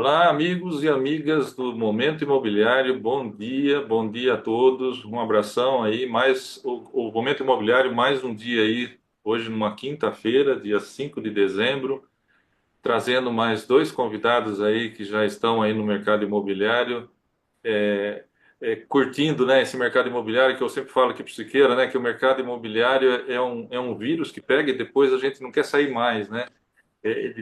Olá, amigos e amigas do Momento Imobiliário, bom dia a todos, um abração aí, o Momento Imobiliário, mais um dia aí, hoje numa quinta-feira, dia 5 de dezembro, trazendo mais dois convidados aí que já estão aí no mercado imobiliário, curtindo, né, esse mercado imobiliário que eu sempre falo aqui para o Siqueira, né, que o mercado imobiliário é um vírus que pega e depois a gente não quer sair mais, né? Eu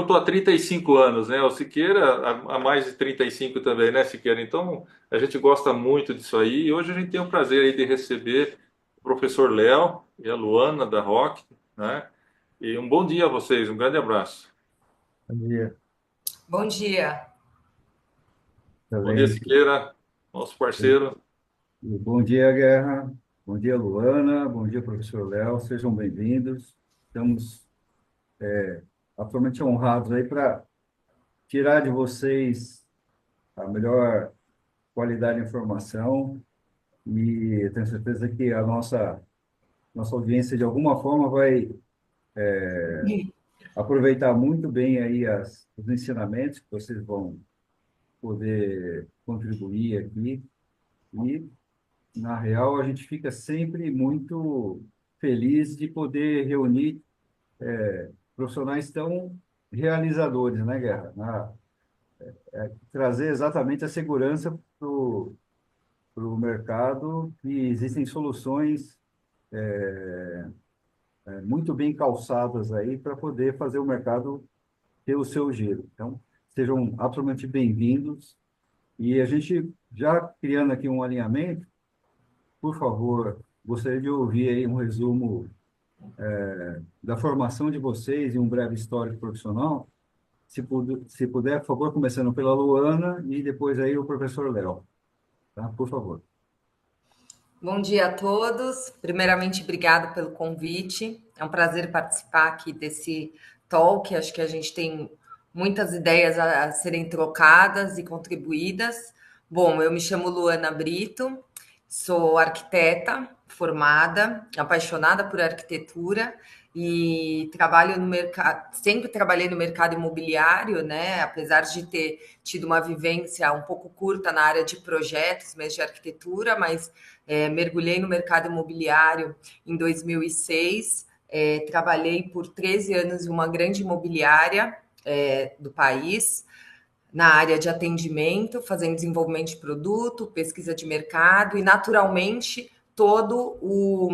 estou há 35 anos, né? O Siqueira há mais de 35 também, né, Siqueira? Então, a gente gosta muito disso aí. E hoje a gente tem o prazer aí de receber o professor Léo e a Luana da ROC, né? E um bom dia a vocês, um grande abraço. Bom dia, Bom dia. Bom dia, excelente. Siqueira, nosso parceiro. E bom dia, Guerra. Bom dia, Luana. Bom dia, professor Léo. Sejam bem-vindos. Estamos absolutamente honrados aí para tirar de vocês a melhor qualidade de informação e tenho certeza que a nossa audiência, de alguma forma, vai aproveitar muito bem aí os ensinamentos que vocês vão poder contribuir aqui. E Na real, a gente fica sempre muito feliz de poder reunir profissionais tão realizadores, né, Guerra? Trazer exatamente a segurança para o mercado e existem soluções muito bem calçadas aí para poder fazer o mercado ter o seu giro. Então, sejam absolutamente bem-vindos. E a gente já criando aqui um alinhamento, por favor, gostaria de ouvir aí um resumo da formação de vocês e um breve histórico profissional. Se puder, por favor, começando pela Luana e depois aí o professor Léo, tá? Por favor. Bom dia a todos. Primeiramente, obrigado pelo convite. É um prazer participar aqui desse talk. Acho que a gente tem muitas ideias a serem trocadas e contribuídas. Bom, eu me chamo Luana Brito, sou arquiteta formada, apaixonada por arquitetura e trabalho no mercado, sempre trabalhei no mercado imobiliário, né? Apesar de ter tido uma vivência um pouco curta na área de projetos, mesmo de arquitetura, mas mergulhei no mercado imobiliário em 2006, trabalhei por 13 anos em uma grande imobiliária do país, na área de atendimento, fazendo desenvolvimento de produto, pesquisa de mercado e, naturalmente, todo o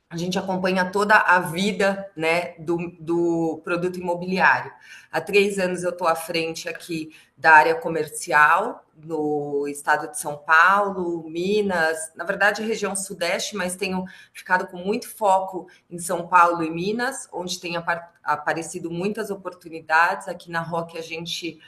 a gente acompanha toda a vida, né, do produto imobiliário. Há 3 anos eu estou à frente aqui da área comercial no estado de São Paulo, Minas, na verdade região sudeste, mas tenho ficado com muito foco em São Paulo e Minas, onde tem aparecido muitas oportunidades. Aqui na ROC a gente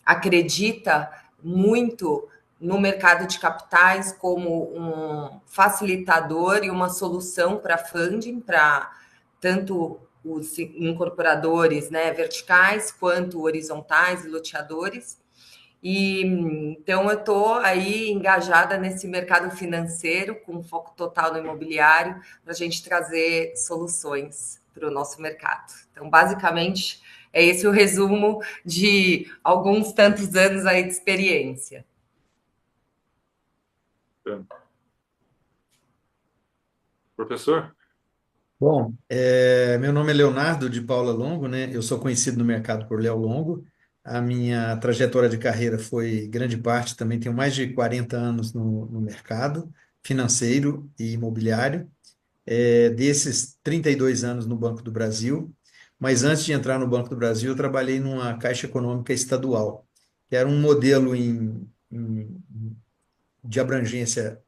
acredita muito no mercado de capitais como um facilitador e uma solução para funding, para tanto os incorporadores, né, verticais quanto horizontais e loteadores. E então eu estou aí engajada nesse mercado financeiro com foco total no imobiliário para a gente trazer soluções para o nosso mercado. Então, basicamente, é esse o resumo de alguns tantos anos aí de experiência. Professor? Bom, meu nome é Leonardo de Paula Longo, né? Eu sou conhecido no mercado por Léo Longo. A minha trajetória de carreira foi grande parte, também tenho mais de 40 anos no mercado financeiro e imobiliário. Desses 32 anos no Banco do Brasil, mas antes de entrar no Banco do Brasil, eu trabalhei numa Caixa Econômica Estadual, que era um modelo de abrangência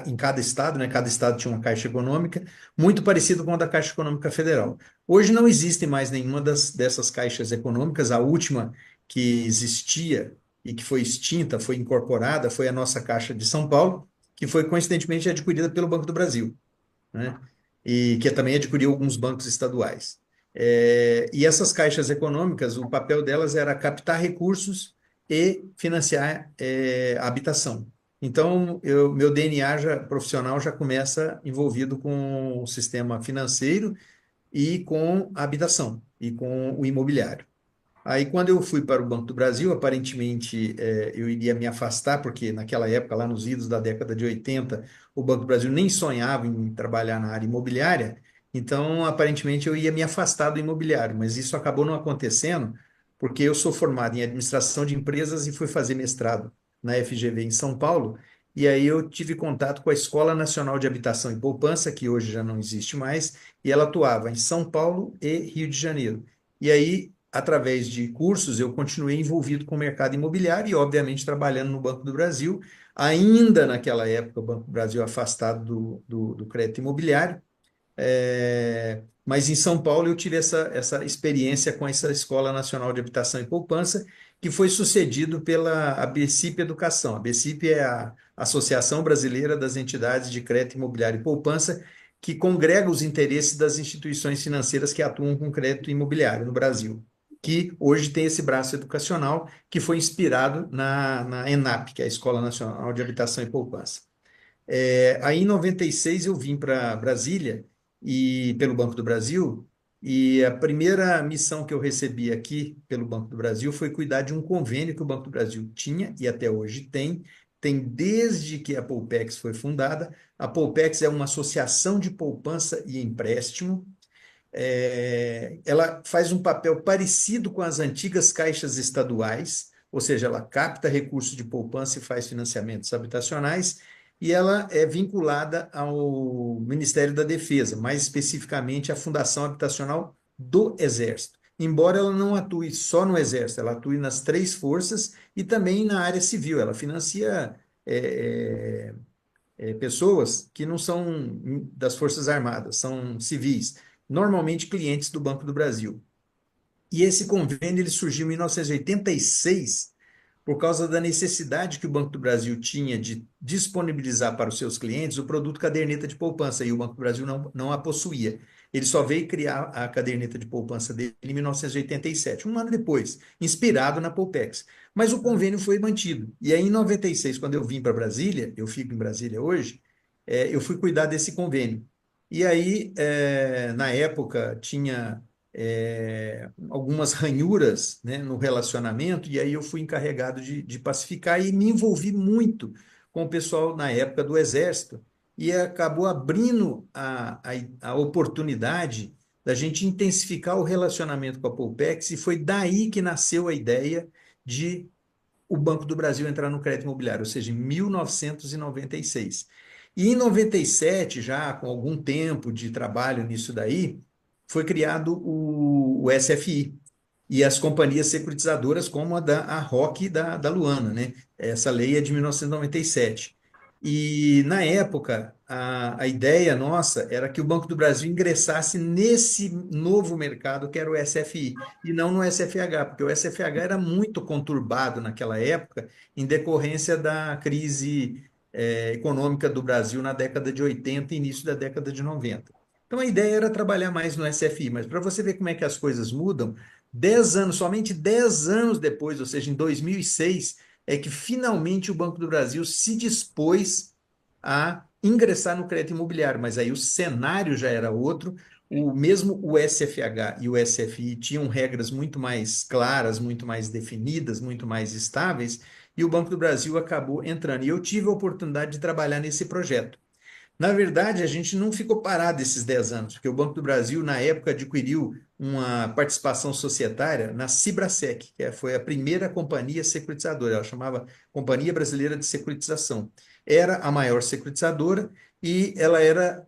em cada estado, né? Cada estado tinha uma caixa econômica, muito parecido com a da Caixa Econômica Federal. Hoje não existe mais nenhuma dessas caixas econômicas. A última que existia e que foi extinta, foi incorporada, foi a nossa Caixa de São Paulo, que foi coincidentemente adquirida pelo Banco do Brasil, né? E que também adquiriu alguns bancos estaduais. E essas caixas econômicas, o papel delas era captar recursos e financiar a habitação. Então, meu DNA profissional já começa envolvido com o sistema financeiro e com a habitação e com o imobiliário. Aí, quando eu fui para o Banco do Brasil, aparentemente eu iria me afastar, porque naquela época, lá nos idos da década de 80, o Banco do Brasil nem sonhava em trabalhar na área imobiliária, então aparentemente eu ia me afastar do imobiliário, mas isso acabou não acontecendo, porque eu sou formado em administração de empresas e fui fazer mestrado na FGV em São Paulo, e aí eu tive contato com a Escola Nacional de Habitação e Poupança, que hoje já não existe mais, e ela atuava em São Paulo e Rio de Janeiro. E aí, através de cursos, eu continuei envolvido com o mercado imobiliário e, obviamente, trabalhando no Banco do Brasil, ainda naquela época, o Banco do Brasil afastado do crédito imobiliário. Mas em São Paulo eu tive essa experiência com essa Escola Nacional de Habitação e Poupança, que foi sucedido pela ABCIP Educação. A ABCIP é a Associação Brasileira das Entidades de Crédito Imobiliário e Poupança, que congrega os interesses das instituições financeiras que atuam com crédito imobiliário no Brasil, que hoje tem esse braço educacional que foi inspirado na ENAP, que é a Escola Nacional de Habitação e Poupança. Aí em 96 eu vim para Brasília e pelo Banco do Brasil, e a primeira missão que eu recebi aqui pelo Banco do Brasil foi cuidar de um convênio que o Banco do Brasil tinha e até hoje tem desde que a Poupex foi fundada. A Poupex é uma associação de poupança e empréstimo. Ela faz um papel parecido com as antigas caixas estaduais, ou seja, ela capta recursos de poupança e faz financiamentos habitacionais, e ela é vinculada ao Ministério da Defesa, mais especificamente à Fundação Habitacional do Exército. Embora ela não atue só no Exército, ela atue nas três forças e também na área civil. Ela financia pessoas que não são das Forças Armadas, são civis, normalmente clientes do Banco do Brasil. E esse convênio ele surgiu em 1986 por causa da necessidade que o Banco do Brasil tinha de disponibilizar para os seus clientes o produto caderneta de poupança, e o Banco do Brasil não a possuía. Ele só veio criar a caderneta de poupança dele em 1987, um ano depois, inspirado na Poupex. Mas o convênio foi mantido. E aí, em 96, quando eu vim para Brasília, eu fico em Brasília hoje, eu fui cuidar desse convênio. E aí, na época, tinha algumas ranhuras, né, no relacionamento, e aí eu fui encarregado de pacificar e me envolvi muito com o pessoal na época do Exército, e acabou abrindo a oportunidade da gente intensificar o relacionamento com a Poupex, e foi daí que nasceu a ideia de o Banco do Brasil entrar no crédito imobiliário, ou seja, em 1996. E em 97, já com algum tempo de trabalho nisso daí, foi criado o SFI e as companhias securitizadoras como a ROC da Luana, né? Essa lei é de 1997. E na época, a ideia nossa era que o Banco do Brasil ingressasse nesse novo mercado que era o SFI, e não no SFH, porque o SFH era muito conturbado naquela época, em decorrência da crise econômica do Brasil na década de 80 e início da década de 90. Então a ideia era trabalhar mais no SFI, mas para você ver como é que as coisas mudam, 10 anos, somente 10 anos depois, ou seja, em 2006, é que finalmente o Banco do Brasil se dispôs a ingressar no crédito imobiliário, mas aí o cenário já era outro. Mesmo o SFH e o SFI tinham regras muito mais claras, muito mais definidas, muito mais estáveis, e o Banco do Brasil acabou entrando. E eu tive a oportunidade de trabalhar nesse projeto. Na verdade, a gente não ficou parado esses 10 anos, porque o Banco do Brasil, na época, adquiriu uma participação societária na Cibrasec, que foi a primeira companhia securitizadora, ela chamava Companhia Brasileira de Securitização. Era a maior securitizadora e ela era.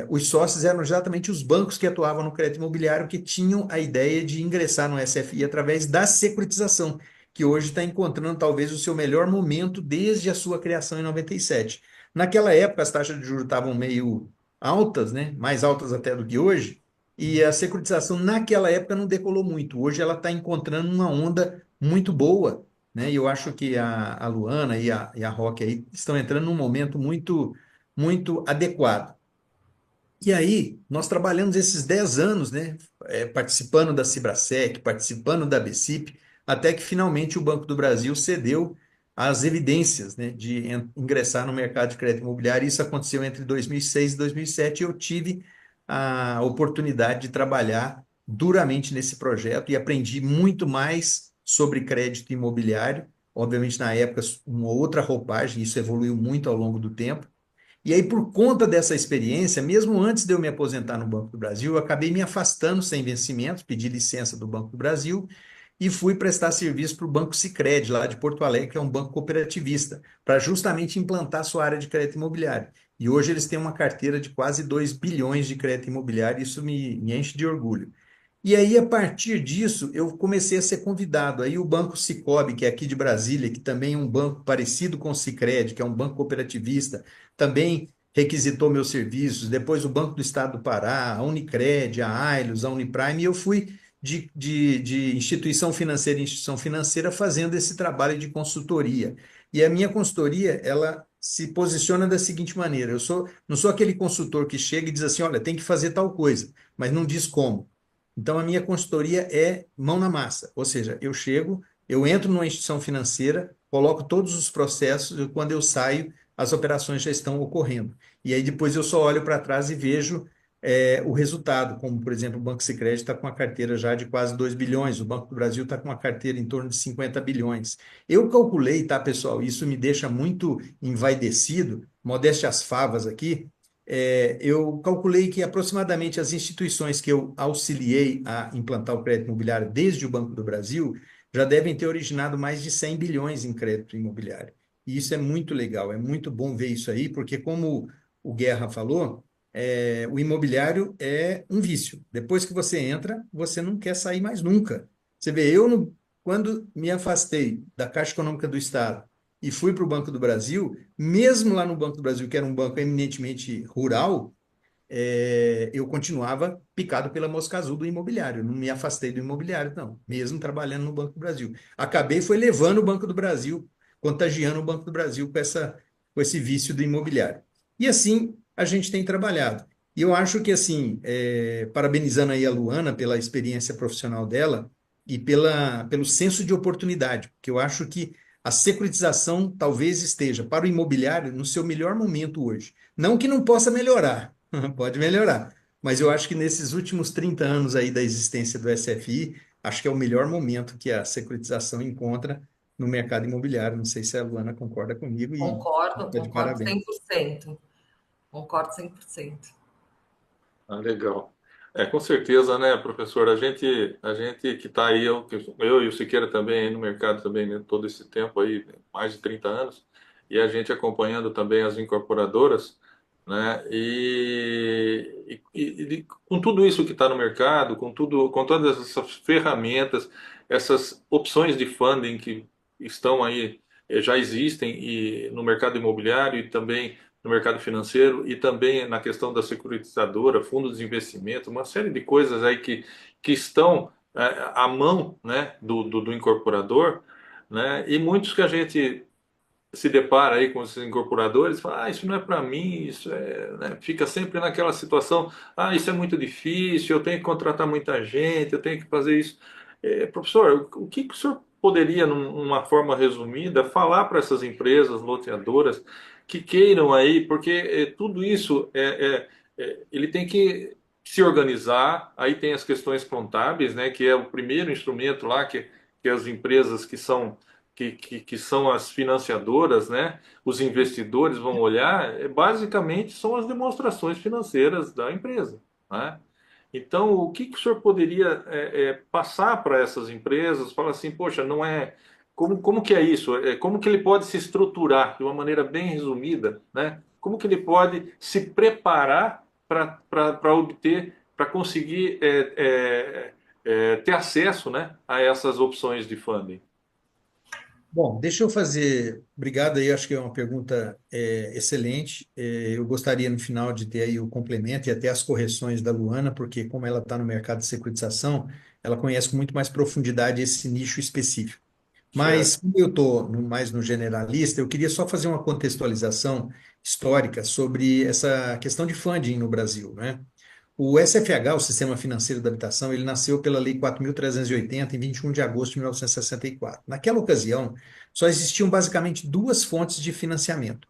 Os sócios eram exatamente os bancos que atuavam no crédito imobiliário, que tinham a ideia de ingressar no SFI através da securitização, que hoje está encontrando talvez o seu melhor momento desde a sua criação em 97. Naquela época, as taxas de juros estavam meio altas, né? Mais altas até do que hoje, e a securitização naquela época não decolou muito. Hoje ela está encontrando uma onda muito boa, né? E eu acho que a Luana e a Roque aí estão entrando num momento muito, muito adequado. E aí, nós trabalhamos esses 10 anos, né, participando da Cibrasec, participando da BCIP, até que finalmente o Banco do Brasil cedeu às evidências, né, de ingressar no mercado de crédito imobiliário. Isso aconteceu entre 2006 e 2007, e eu tive a oportunidade de trabalhar duramente nesse projeto e aprendi muito mais sobre crédito imobiliário. Obviamente, na época, uma outra roupagem, isso evoluiu muito ao longo do tempo. E aí, por conta dessa experiência, mesmo antes de eu me aposentar no Banco do Brasil, eu acabei me afastando sem vencimento, pedi licença do Banco do Brasil e fui prestar serviço para o Banco Sicredi, lá de Porto Alegre, que é um banco cooperativista, para justamente implantar sua área de crédito imobiliário. E hoje eles têm uma carteira de quase 2 bilhões de crédito imobiliário, e isso me enche de orgulho. E aí, a partir disso, eu comecei a ser convidado. Aí o Banco Sicob, que é aqui de Brasília, que também é um banco parecido com o Sicredi, que é um banco cooperativista, também requisitou meus serviços. Depois o Banco do Estado do Pará, a Unicred, a Ailos, a Uniprime, e eu fui de instituição financeira em instituição financeira fazendo esse trabalho de consultoria. E a minha consultoria, ela se posiciona da seguinte maneira: não sou aquele consultor que chega e diz assim, olha, tem que fazer tal coisa, mas não diz como. Então, a minha consultoria é mão na massa, ou seja, eu chego, eu entro numa instituição financeira, coloco todos os processos e quando eu saio, as operações já estão ocorrendo. E aí depois eu só olho para trás e vejo o resultado, como, por exemplo, o Banco Sicredi está com uma carteira já de quase 2 bilhões, o Banco do Brasil está com uma carteira em torno de 50 bilhões. Eu calculei, tá, pessoal, isso me deixa muito envaidecido, modéstia às favas aqui, eu calculei que aproximadamente as instituições que eu auxiliei a implantar o crédito imobiliário desde o Banco do Brasil já devem ter originado mais de 100 bilhões em crédito imobiliário. E isso é muito legal, é muito bom ver isso aí, porque como o Guerra falou, o imobiliário é um vício. Depois que você entra, você não quer sair mais nunca. Você vê, quando me afastei da Caixa Econômica do Estado e fui para o Banco do Brasil, mesmo lá no Banco do Brasil, que era um banco eminentemente rural, eu continuava picado pela mosca azul do imobiliário. Não me afastei do imobiliário, não, mesmo trabalhando no Banco do Brasil. Acabei foi levando o Banco do Brasil, contagiando o Banco do Brasil com esse vício do imobiliário. E assim a gente tem trabalhado. E eu acho que, assim, parabenizando aí a Luana pela experiência profissional dela e pelo senso de oportunidade, porque eu acho que a securitização talvez esteja para o imobiliário no seu melhor momento hoje. Não que não possa melhorar, pode melhorar. Mas eu acho que nesses últimos 30 anos aí da existência do SFI, acho que é o melhor momento que a securitização encontra no mercado imobiliário. Não sei se a Luana concorda comigo e Concordo, está de concordo parabéns. 100%. Concordo 100%. Ah, legal. Com certeza, né, professor? A gente que está aí, eu e o Siqueira também aí no mercado também, né, todo esse tempo aí, mais de 30 anos, e a gente acompanhando também as incorporadoras, né? E com tudo isso que está no mercado, com todas essas ferramentas, essas opções de funding que estão aí, já existem e no mercado imobiliário e também no mercado financeiro e também na questão da securitizadora, fundos de investimento, uma série de coisas aí que estão à mão, né, do incorporador, né, e muitos que a gente se depara aí com esses incorporadores, fala, isso não é para mim, isso né, fica sempre naquela situação, isso é muito difícil, eu tenho que contratar muita gente, eu tenho que fazer isso. Professor, o que o senhor poderia, numa forma resumida, falar para essas empresas loteadoras que queiram aí, porque tudo isso ele tem que se organizar, aí tem as questões contábeis, né, que é o primeiro instrumento lá que as empresas que são as financiadoras, né? Os investidores vão olhar, basicamente são as demonstrações financeiras da empresa, né? Então, o que o senhor poderia passar para essas empresas? Fala assim, poxa, não é. Como que é isso? Como que ele pode se estruturar de uma maneira bem resumida, né? Como que ele pode se preparar para obter, para conseguir ter acesso, né, a essas opções de funding? Bom, deixa eu fazer. Obrigado aí, acho que é uma pergunta excelente. Eu gostaria no final de ter aí o complemento e até as correções da Luana, porque como ela está no mercado de securitização, ela conhece com muito mais profundidade esse nicho específico. Mas, Certo. como eu estou mais no generalista, eu queria só fazer uma contextualização histórica sobre essa questão de funding no Brasil, né? O SFH, o Sistema Financeiro da Habitação, ele nasceu pela Lei 4.380, em 21 de agosto de 1964. Naquela ocasião, só existiam basicamente duas fontes de financiamento,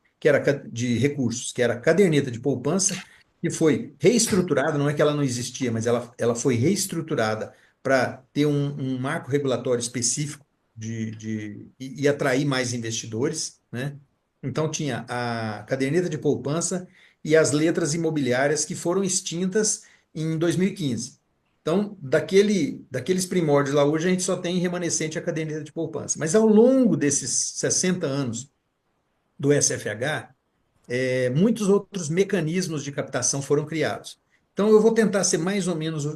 de recursos, que era a caderneta de poupança e que foi reestruturada, não é que ela não existia, mas ela foi reestruturada para ter um marco regulatório específico e atrair mais investidores, né? Então tinha a caderneta de poupança e as letras imobiliárias que foram extintas em 2015. Então, daqueles primórdios lá, hoje a gente só tem remanescente a caderneta de poupança. Mas ao longo desses 60 anos do SFH, muitos outros mecanismos de captação foram criados. Então, eu vou tentar ser mais ou menos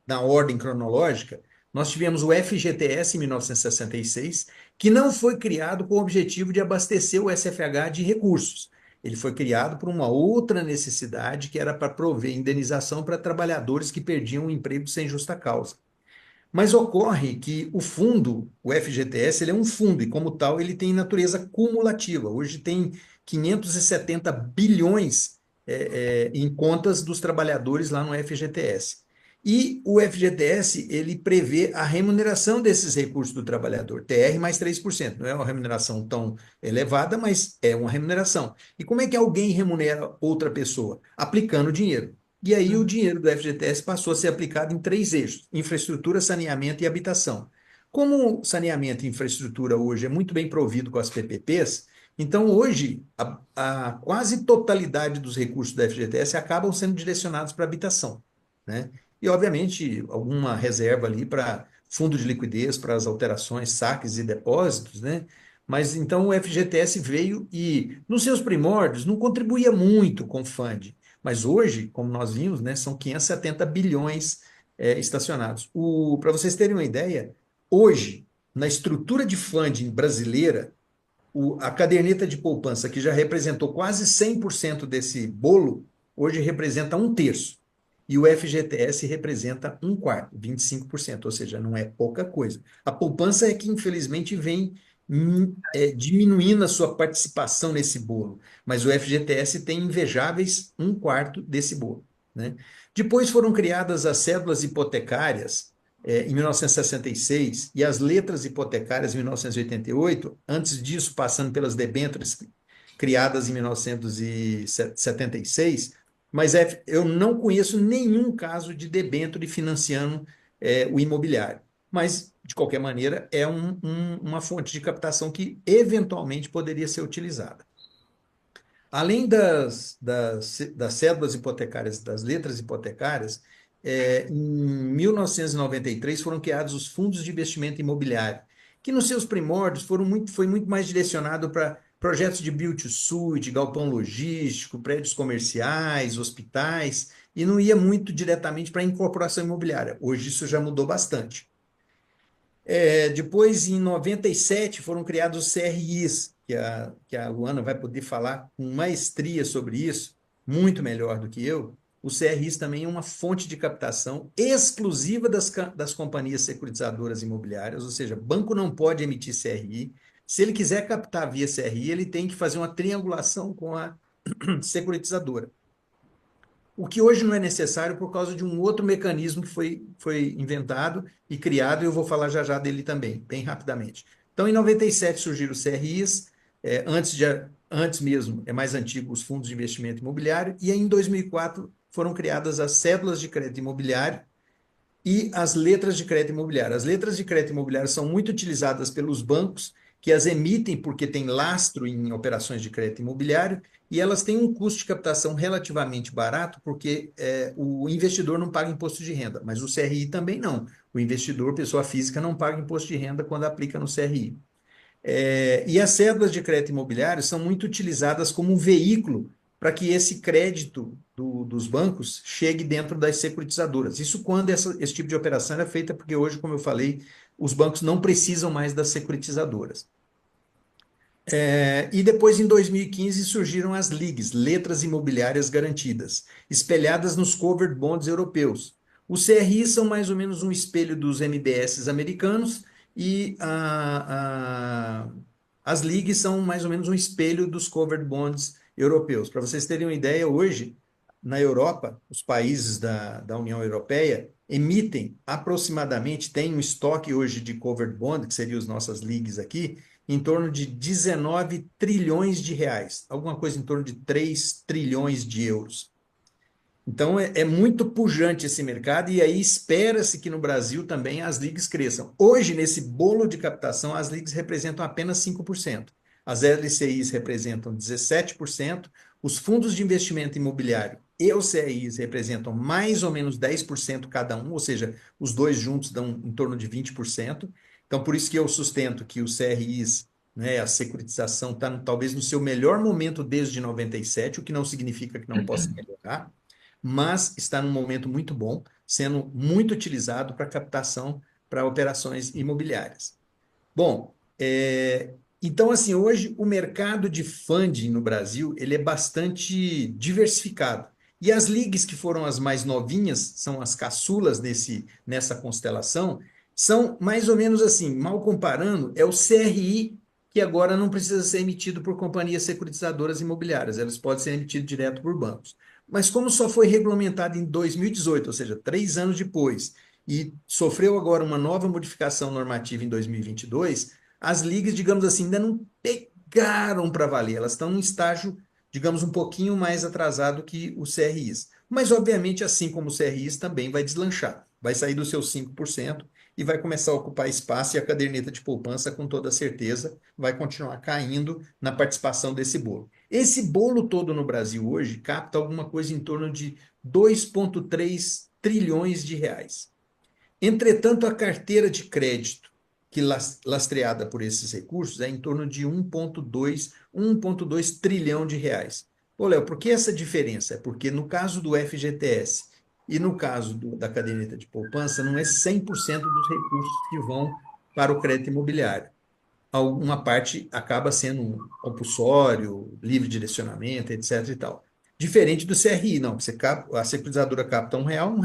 na ordem cronológica. Nós tivemos o FGTS em 1966, que não foi criado com o objetivo de abastecer o SFH de recursos. Ele foi criado por uma outra necessidade, que era para prover indenização para trabalhadores que perdiam o emprego sem justa causa. Mas ocorre que o fundo, o FGTS, ele é um fundo e, como tal, ele tem natureza cumulativa. Hoje tem 570 bilhões em contas dos trabalhadores lá no FGTS. E o FGTS, ele prevê a remuneração desses recursos do trabalhador, TR mais 3%. Não é uma remuneração tão elevada, mas é uma remuneração. E como é que alguém remunera outra pessoa? Aplicando dinheiro. E aí o dinheiro do FGTS passou a ser aplicado em 3 eixos: infraestrutura, saneamento e habitação. Como o saneamento e infraestrutura hoje é muito bem provido com as PPPs, então hoje a quase totalidade dos recursos do FGTS acabam sendo direcionados para habitação, né? E obviamente alguma reserva ali para fundo de liquidez, para as alterações, saques e depósitos, né? Mas então o FGTS veio e, nos seus primórdios, não contribuía muito com o FUND. Mas hoje, como nós vimos, né, são 570 bilhões estacionados. Para vocês terem uma ideia, hoje, na estrutura de funding brasileira, a caderneta de poupança, que já representou quase 100% desse bolo, hoje representa 1/3. E o FGTS representa 1/4, 25%, ou seja, não é pouca coisa. A poupança é que, infelizmente, vem diminuindo a sua participação nesse bolo, mas o FGTS tem invejáveis 1/4 desse bolo, né? Depois foram criadas as cédulas hipotecárias em 1966 e as letras hipotecárias em 1988, antes disso passando pelas debêntures criadas em 1976, mas eu não conheço nenhum caso de debênture financiando o imobiliário. Mas, de qualquer maneira, é uma fonte de captação que eventualmente poderia ser utilizada. Além das cédulas hipotecárias, das letras hipotecárias, em 1993 foram criados os fundos de investimento imobiliário, que nos seus primórdios foi muito mais direcionado para projetos de build-to-suit, galpão logístico, prédios comerciais, hospitais, e não ia muito diretamente para a incorporação imobiliária. Hoje isso já mudou bastante. Depois, em 97, foram criados os CRIs, que a Luana vai poder falar com maestria sobre isso, muito melhor do que eu. Os CRIs também é uma fonte de captação exclusiva das companhias securitizadoras imobiliárias, ou seja, banco não pode emitir CRI. Se ele quiser captar via CRI, ele tem que fazer uma triangulação com a securitizadora. O que hoje não é necessário por causa de um outro mecanismo que foi inventado e criado, e eu vou falar já já dele também, bem rapidamente. Então, em 97 surgiram os CRIs, antes mesmo, é mais antigo, os fundos de investimento imobiliário, e aí, em 2004 foram criadas as cédulas de crédito imobiliário e as letras de crédito imobiliário. As letras de crédito imobiliário são muito utilizadas pelos bancos, que as emitem porque tem lastro em operações de crédito imobiliário, e elas têm um custo de captação relativamente barato, porque o investidor não paga imposto de renda, mas o CRI também não. O investidor, pessoa física, não paga imposto de renda quando aplica no CRI. E as cédulas de crédito imobiliário são muito utilizadas como um veículo para que esse crédito dos bancos chegue dentro das securitizadoras. Isso quando esse tipo de operação é feita, porque hoje, como eu falei, os bancos não precisam mais das securitizadoras. E depois, em 2015, surgiram as LIGs, Letras Imobiliárias Garantidas, espelhadas nos covered bonds europeus. Os CRIs são mais ou menos um espelho dos MBS americanos e as LIGs são mais ou menos um espelho dos covered bonds europeus. Para vocês terem uma ideia, hoje, na Europa, os países da União Europeia emitem aproximadamente, tem um estoque hoje de covered bond, que seriam as nossas LIGs aqui, em torno de 19 trilhões de reais, alguma coisa em torno de 3 trilhões de euros. Então, é muito pujante esse mercado, e aí espera-se que no Brasil também as ligas cresçam. Hoje, nesse bolo de captação, as ligas representam apenas 5%. As LCIs representam 17%, os fundos de investimento imobiliário e os CRIs representam mais ou menos 10% cada um, ou seja, os dois juntos dão em torno de 20%. Então, por isso que eu sustento que os CRIs, né, a securitização está talvez no seu melhor momento desde 97, o que não significa que não possa melhorar, mas está num momento muito bom, sendo muito utilizado para captação para operações imobiliárias. Bom, então assim, hoje o mercado de funding no Brasil, ele é bastante diversificado. E as ligas que foram as mais novinhas, são as caçulas nessa constelação, são mais ou menos assim, mal comparando, é o CRI que agora não precisa ser emitido por companhias securitizadoras imobiliárias, elas podem ser emitidas direto por bancos. Mas como só foi regulamentado em 2018, ou seja, 3 anos depois, e sofreu agora uma nova modificação normativa em 2022, as ligas, digamos assim, ainda não pegaram para valer, elas estão em estágio, digamos, um pouquinho mais atrasado que os CRIs. Mas, obviamente, assim como os CRIs, também vai deslanchar, vai sair dos seus 5% e vai começar a ocupar espaço, e a caderneta de poupança, com toda certeza, vai continuar caindo na participação desse bolo. Esse bolo todo no Brasil hoje capta alguma coisa em torno de 2,3 trilhões de reais. Entretanto, a carteira de crédito que lastreada por esses recursos é em torno de 1,2 trilhão de reais. Ô, Léo, por que essa diferença? É porque no caso do FGTS e no caso da caderneta de poupança, não é 100% dos recursos que vão para o crédito imobiliário. Alguma parte acaba sendo um compulsório, livre direcionamento, etc. e tal. Diferente do CRI, não. A securitizadora capta R$ 1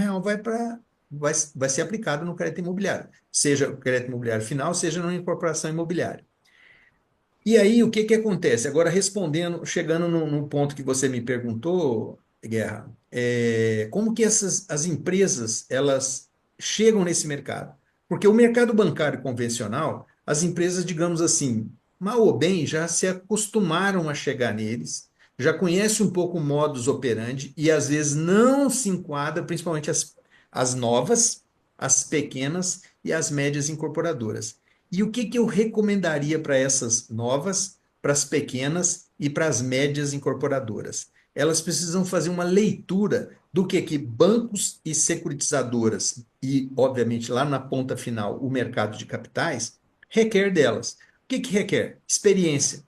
vai ser aplicado no crédito imobiliário, seja o crédito imobiliário final, seja numa incorporação imobiliária. E aí, o que que acontece? Agora, respondendo, chegando no ponto que você me perguntou, Guerra, como que as empresas, elas chegam nesse mercado? Porque o mercado bancário convencional, as empresas, digamos assim, mal ou bem, já se acostumaram a chegar neles, já conhecem um pouco o modus operandi e às vezes não se enquadra, principalmente as novas, as pequenas e as médias incorporadoras. E o que que eu recomendaria para essas novas, para as pequenas e para as médias incorporadoras? Elas precisam fazer uma leitura do que bancos e securitizadoras e, obviamente, lá na ponta final, o mercado de capitais requer delas. O que que requer? Experiência.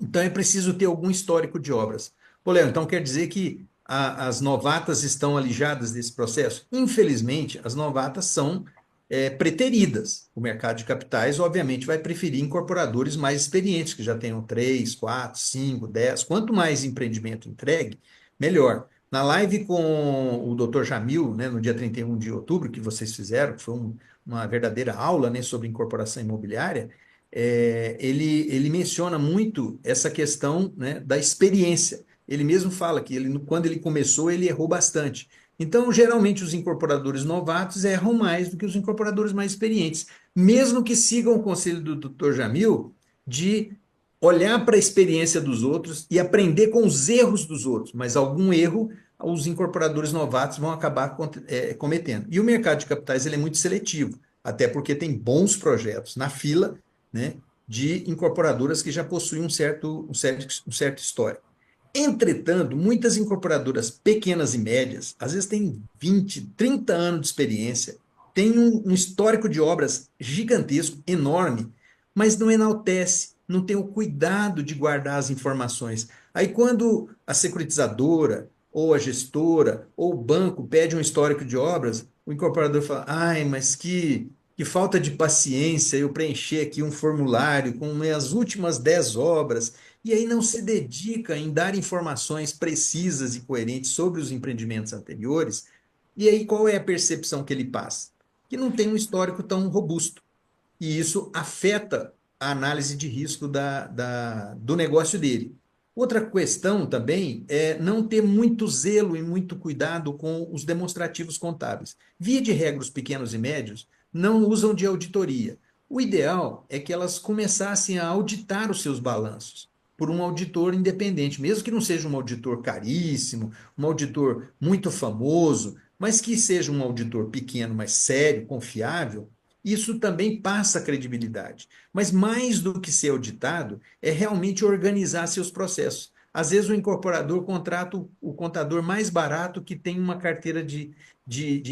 Então é preciso ter algum histórico de obras. Pô, Léo, então quer dizer que as novatas estão alijadas desse processo? Infelizmente, as novatas são preteridas. O mercado de capitais, obviamente, vai preferir incorporadores mais experientes, que já tenham 3, 4, 5, 10. Quanto mais empreendimento entregue, melhor. Na live com o Dr. Jamil, né, no dia 31 de outubro, que vocês fizeram, que foi uma verdadeira aula, né, sobre incorporação imobiliária, ele menciona muito essa questão, né, da experiência. Ele mesmo fala que quando ele começou, ele errou bastante. Então, geralmente, os incorporadores novatos erram mais do que os incorporadores mais experientes, mesmo que sigam o conselho do Dr. Jamil de olhar para a experiência dos outros e aprender com os erros dos outros, mas algum erro os incorporadores novatos vão acabar cometendo. E o mercado de capitais ele é muito seletivo, até porque tem bons projetos na fila, né, de incorporadoras que já possuem um certo histórico. Entretanto, muitas incorporadoras pequenas e médias, às vezes têm 20, 30 anos de experiência, têm um histórico de obras gigantesco, enorme, mas não enaltece, não tem o cuidado de guardar as informações. Aí, quando a securitizadora, ou a gestora, ou o banco pede um histórico de obras, o incorporador fala: ai, mas que falta de paciência eu preencher aqui um formulário com as últimas 10 obras, e aí não se dedica em dar informações precisas e coerentes sobre os empreendimentos anteriores, e aí qual é a percepção que ele passa? Que não tem um histórico tão robusto, e isso afeta a análise de risco do negócio dele. Outra questão também é não ter muito zelo e muito cuidado com os demonstrativos contábeis. Via de regra, os pequenos e médios não usam de auditoria. O ideal é que elas começassem a auditar os seus balanços. por um auditor independente, mesmo que não seja um auditor caríssimo, um auditor muito famoso, mas que seja um auditor pequeno, mas sério, confiável, isso também passa credibilidade. Mas mais do que ser auditado, é realmente organizar seus processos. Às vezes o incorporador contrata o contador mais barato que tem uma carteira de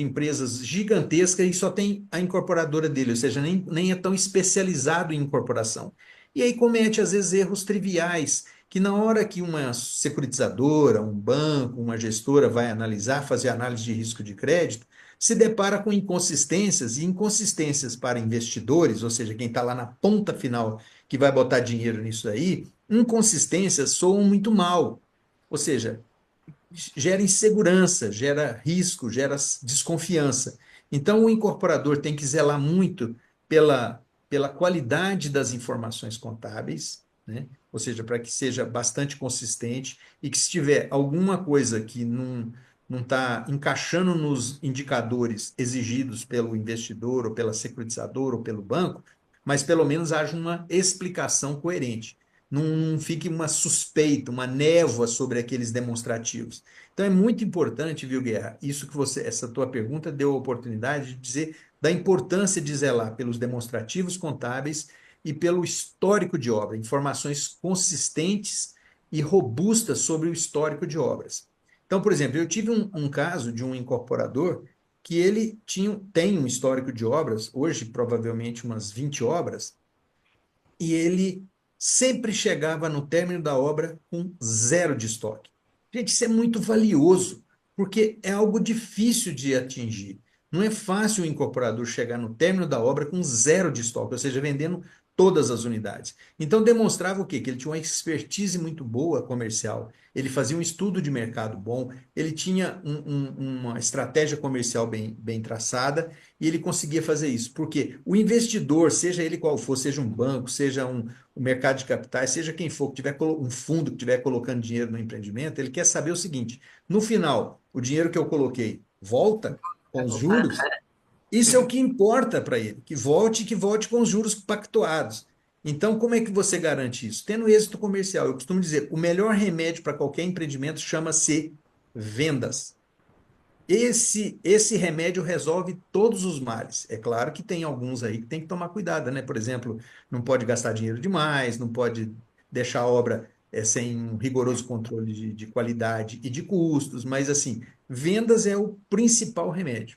empresas gigantesca e só tem a incorporadora dele, ou seja, nem é tão especializado em incorporação. E aí comete, às vezes, erros triviais, que na hora que uma securitizadora, um banco, uma gestora vai analisar, fazer análise de risco de crédito, se depara com inconsistências, e inconsistências para investidores, ou seja, quem está lá na ponta final que vai botar dinheiro nisso aí, inconsistências soam muito mal. Ou seja, gera insegurança, gera risco, gera desconfiança. Então, o incorporador tem que zelar muito pela qualidade das informações contábeis, né? Ou seja, para que seja bastante consistente e que se tiver alguma coisa que não está encaixando nos indicadores exigidos pelo investidor, ou pela securitizadora, ou pelo banco, mas pelo menos haja uma explicação coerente. Não fique uma suspeita, uma névoa sobre aqueles demonstrativos. Então é muito importante, viu, Guerra? Isso que essa tua pergunta deu a oportunidade de dizer da importância de zelar pelos demonstrativos contábeis e pelo histórico de obra, informações consistentes e robustas sobre o histórico de obras. Então, por exemplo, eu tive um caso de um incorporador que ele tem um histórico de obras, hoje provavelmente umas 20 obras, e ele sempre chegava no término da obra com zero de estoque. Gente, isso é muito valioso, porque é algo difícil de atingir. Não é fácil o incorporador chegar no término da obra com zero de estoque, ou seja, vendendo todas as unidades. Então demonstrava o quê? Que ele tinha uma expertise muito boa comercial, ele fazia um estudo de mercado bom, ele tinha uma estratégia comercial bem traçada e ele conseguia fazer isso. Porque o investidor, seja ele qual for, seja um banco, seja um mercado de capitais, seja quem for, que tiver um fundo que estiver colocando dinheiro no empreendimento, ele quer saber o seguinte: no final, o dinheiro que eu coloquei volta com os juros? Isso é o que importa para ele, que volte com os juros pactuados. Então, como é que você garante isso? Tendo êxito comercial. Eu costumo dizer, o melhor remédio para qualquer empreendimento chama-se vendas. Esse remédio resolve todos os males. É claro que tem alguns aí que tem que tomar cuidado, né? Por exemplo, não pode gastar dinheiro demais, não pode deixar a obra sem um rigoroso controle de qualidade e de custos, mas assim, vendas é o principal remédio.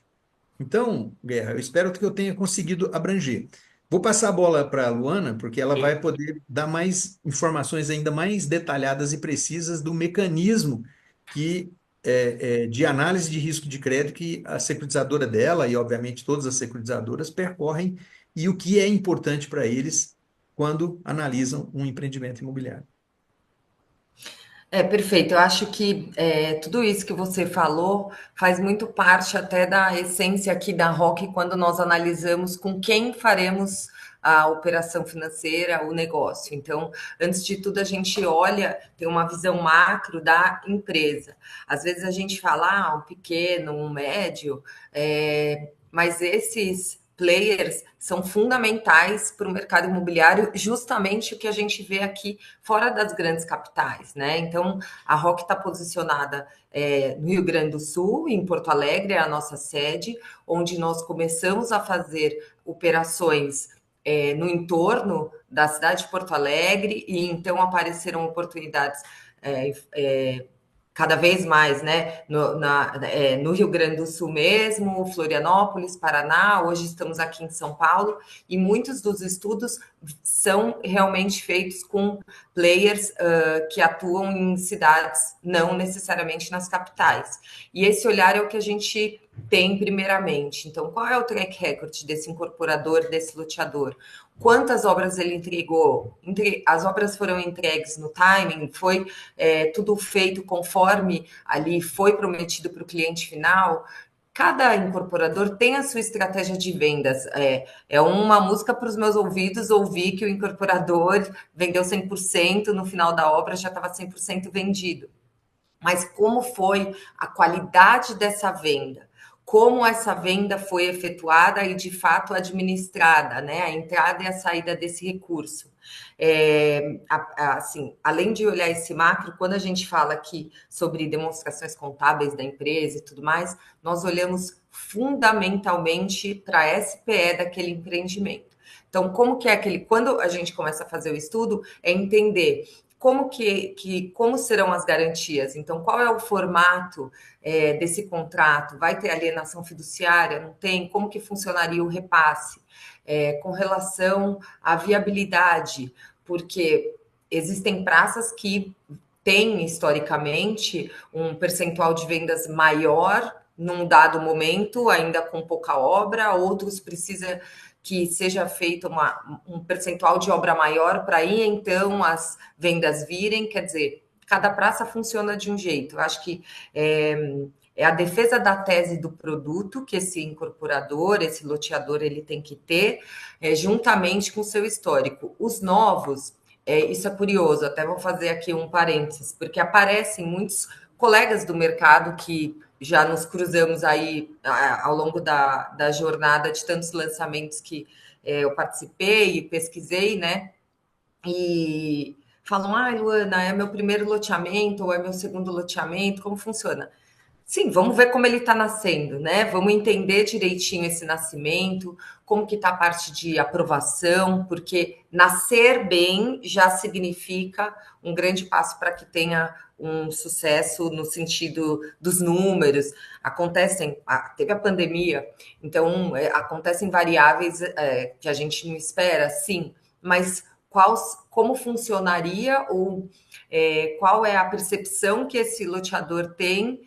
Então, Guerra, eu espero que eu tenha conseguido abranger. Vou passar a bola para a Luana, porque ela Sim. vai poder dar mais informações ainda mais detalhadas e precisas do mecanismo que de análise de risco de crédito que a securitizadora dela e, obviamente, todas as securitizadoras percorrem e o que é importante para eles quando analisam um empreendimento imobiliário. Perfeito. Eu acho que tudo isso que você falou faz muito parte até da essência aqui da ROC quando nós analisamos com quem faremos a operação financeira, o negócio. Então, antes de tudo, a gente olha, tem uma visão macro da empresa. Às vezes a gente fala, um pequeno, um médio, mas esses players são fundamentais para o mercado imobiliário, justamente o que a gente vê aqui fora das grandes capitais, né? Então, a ROC está posicionada no Rio Grande do Sul, em Porto Alegre, é a nossa sede, onde nós começamos a fazer operações no entorno da cidade de Porto Alegre, e então apareceram oportunidades cada vez mais, né, no Rio Grande do Sul mesmo, Florianópolis, Paraná, hoje estamos aqui em São Paulo, e muitos dos estudos são realmente feitos com players que atuam em cidades, não necessariamente nas capitais. E esse olhar é o que a gente tem primeiramente. Então, qual é o track record desse incorporador, desse loteador? Quantas obras ele entregou? As obras foram entregues no timing? Foi tudo feito conforme ali foi prometido para o cliente final? Cada incorporador tem a sua estratégia de vendas. É uma música para os meus ouvidos ouvir que o incorporador vendeu 100%, no final da obra já estava 100% vendido. Mas como foi a qualidade dessa venda? como essa venda foi efetuada e de fato administrada, né? A entrada e a saída desse recurso. Assim, além de olhar esse macro, quando a gente fala aqui sobre demonstrações contábeis da empresa e tudo mais, nós olhamos fundamentalmente para a SPE daquele empreendimento. Então, como que é aquele? Quando a gente começa a fazer o estudo, é entender como serão as garantias. Então, qual é o formato desse contrato? Vai ter alienação fiduciária? Não tem? Como que funcionaria o repasse? Com relação à viabilidade, porque existem praças que têm historicamente um percentual de vendas maior num dado momento, ainda com pouca obra, outros precisa que seja feito um percentual de obra maior para aí então as vendas virem, quer dizer, cada praça funciona de um jeito. Eu acho que é a defesa da tese do produto que esse incorporador, esse loteador, ele tem que ter, juntamente com o seu histórico. Os novos, isso é curioso, até vou fazer aqui um parênteses, porque aparecem muitos colegas do mercado que já nos cruzamos aí ao longo da jornada de tantos lançamentos que eu participei e pesquisei, né? E falam, Luana, é meu primeiro loteamento ou é meu segundo loteamento, como funciona? Sim, vamos ver como ele está nascendo, né? Vamos entender direitinho esse nascimento, como que está a parte de aprovação, porque nascer bem já significa um grande passo para que tenha um sucesso no sentido dos números. Teve a pandemia, então acontecem variáveis que a gente não espera, sim, mas como funcionaria ou qual é a percepção que esse loteador tem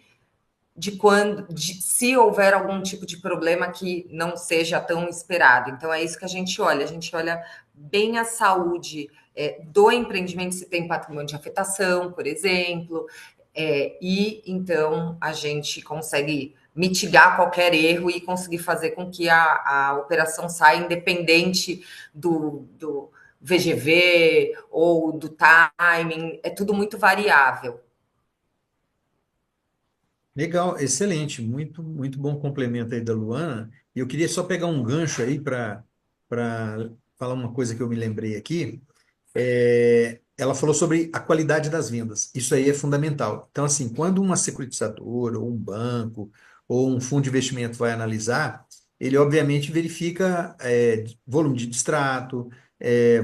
se houver algum tipo de problema que não seja tão esperado. Então, é isso que a gente olha bem a saúde do empreendimento, se tem patrimônio de afetação, por exemplo, e então a gente consegue mitigar qualquer erro e conseguir fazer com que a operação saia independente do VGV ou do timing, é tudo muito variável. Legal, excelente, muito bom complemento aí da Luana. E eu queria só pegar um gancho aí para falar uma coisa que eu me lembrei aqui. Ela falou sobre a qualidade das vendas. Isso aí é fundamental. Então, assim, quando uma securitizadora, ou um banco, ou um fundo de investimento vai analisar, ele obviamente verifica volume de distrato,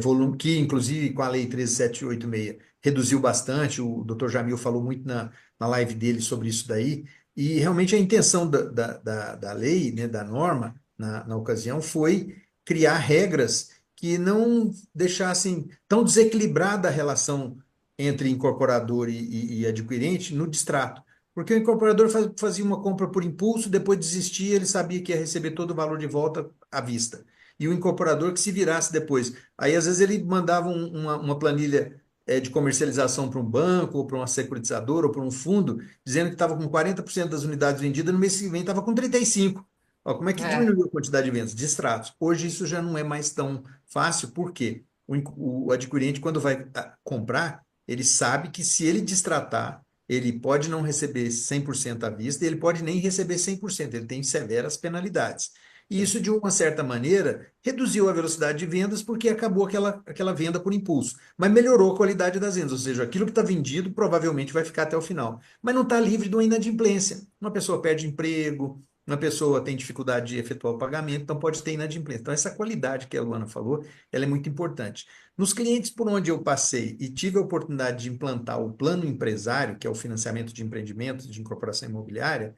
volume que, inclusive, com a Lei 13786 reduziu bastante. O Dr. Jamil falou muito na live dele sobre isso daí. E realmente a intenção da lei, né, da norma, na ocasião, foi criar regras que não deixassem tão desequilibrada a relação entre incorporador e adquirente no distrato. Porque o incorporador fazia uma compra por impulso, depois desistia, ele sabia que ia receber todo o valor de volta à vista. E o incorporador que se virasse depois. Aí, às vezes, ele mandava uma planilha de comercialização para um banco, ou para uma securitizadora, ou para um fundo, dizendo que estava com 40% das unidades vendidas, no mês que vem estava com 35%. Ó, como é que diminuiu a quantidade de vendas? Distratos. Hoje isso já não é mais tão fácil, porque o adquirente, quando vai comprar, ele sabe que se ele distratar, ele pode não receber 100% à vista, e ele pode nem receber 100%, ele tem severas penalidades. E isso, de uma certa maneira, reduziu a velocidade de vendas, porque acabou aquela venda por impulso. Mas melhorou a qualidade das vendas, ou seja, aquilo que está vendido provavelmente vai ficar até o final. Mas não está livre de uma inadimplência. Uma pessoa perde emprego, uma pessoa tem dificuldade de efetuar o pagamento, então pode ter inadimplência. Então, essa qualidade que a Luana falou, ela é muito importante. Nos clientes por onde eu passei e tive a oportunidade de implantar o plano empresário, que é o financiamento de empreendimentos de incorporação imobiliária,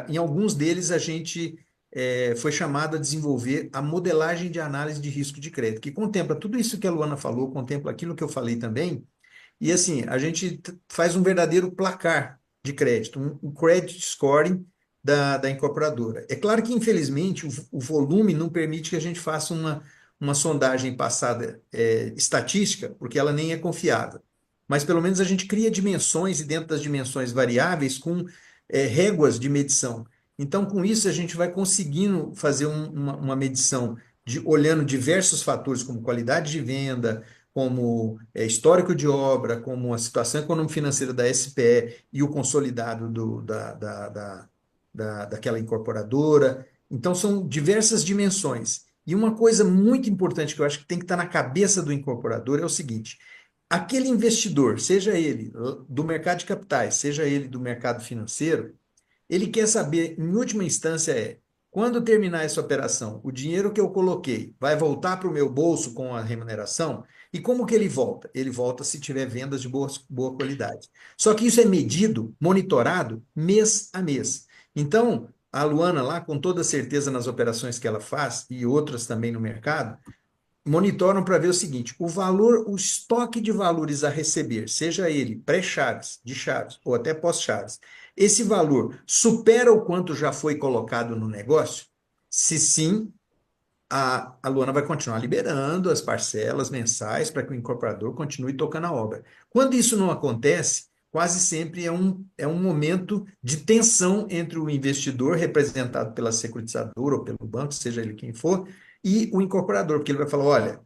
em alguns deles a gente foi chamado a desenvolver a modelagem de análise de risco de crédito, que contempla tudo isso que a Luana falou, contempla aquilo que eu falei também, e assim, a gente faz um verdadeiro placar de crédito, um credit scoring da incorporadora. É claro que, infelizmente, o volume não permite que a gente faça uma sondagem passada estatística, porque ela nem é confiável. Mas, pelo menos, a gente cria dimensões, e dentro das dimensões variáveis, com réguas de medição. Então, com isso, a gente vai conseguindo fazer uma medição olhando diversos fatores, como qualidade de venda, como histórico de obra, como a situação econômico-financeira da SPE e o consolidado daquela incorporadora. Então, são diversas dimensões. E uma coisa muito importante que eu acho que tem que estar na cabeça do incorporador é o seguinte: aquele investidor, seja ele do mercado de capitais, seja ele do mercado financeiro, ele quer saber, em última instância, quando terminar essa operação, o dinheiro que eu coloquei vai voltar para o meu bolso com a remuneração? E como que ele volta? Ele volta se tiver vendas de boa qualidade. Só que isso é medido, monitorado, mês a mês. Então, a Luana lá, com toda certeza nas operações que ela faz, e outras também no mercado, monitoram para ver o seguinte: o valor, o estoque de valores a receber, seja ele pré-chaves, de chaves ou até pós-chaves, esse valor supera o quanto já foi colocado no negócio? Se sim, a Luana vai continuar liberando as parcelas mensais para que o incorporador continue tocando a obra. Quando isso não acontece, quase sempre é um momento de tensão entre o investidor, representado pela securitizadora ou pelo banco, seja ele quem for, e o incorporador, porque ele vai falar: olha,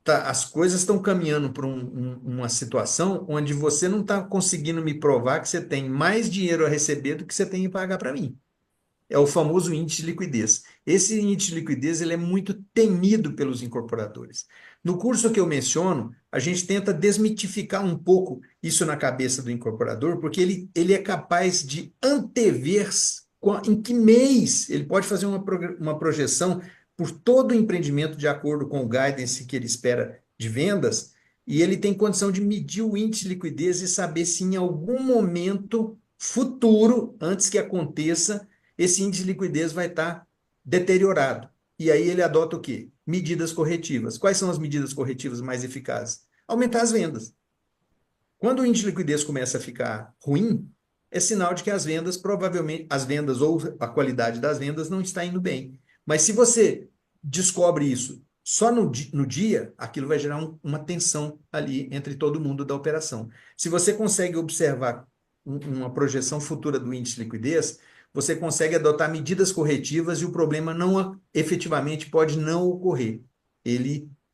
as coisas estão caminhando para uma situação onde você não está conseguindo me provar que você tem mais dinheiro a receber do que você tem que pagar para mim. É o famoso índice de liquidez. Esse índice de liquidez ele é muito temido pelos incorporadores. No curso que eu menciono, a gente tenta desmitificar um pouco isso na cabeça do incorporador, porque ele é capaz de antever em que mês ele pode fazer uma projeção por todo o empreendimento de acordo com o guidance que ele espera de vendas, e ele tem condição de medir o índice de liquidez e saber se em algum momento futuro, antes que aconteça, esse índice de liquidez vai estar deteriorado. E aí ele adota o quê? Medidas corretivas. Quais são as medidas corretivas mais eficazes? Aumentar as vendas. Quando o índice de liquidez começa a ficar ruim, é sinal de que as vendas, provavelmente, as vendas ou a qualidade das vendas não está indo bem. Mas se você descobre isso só no dia, aquilo vai gerar uma tensão ali entre todo mundo da operação. Se você consegue observar uma projeção futura do índice de liquidez, você consegue adotar medidas corretivas e o problema não efetivamente pode não ocorrer.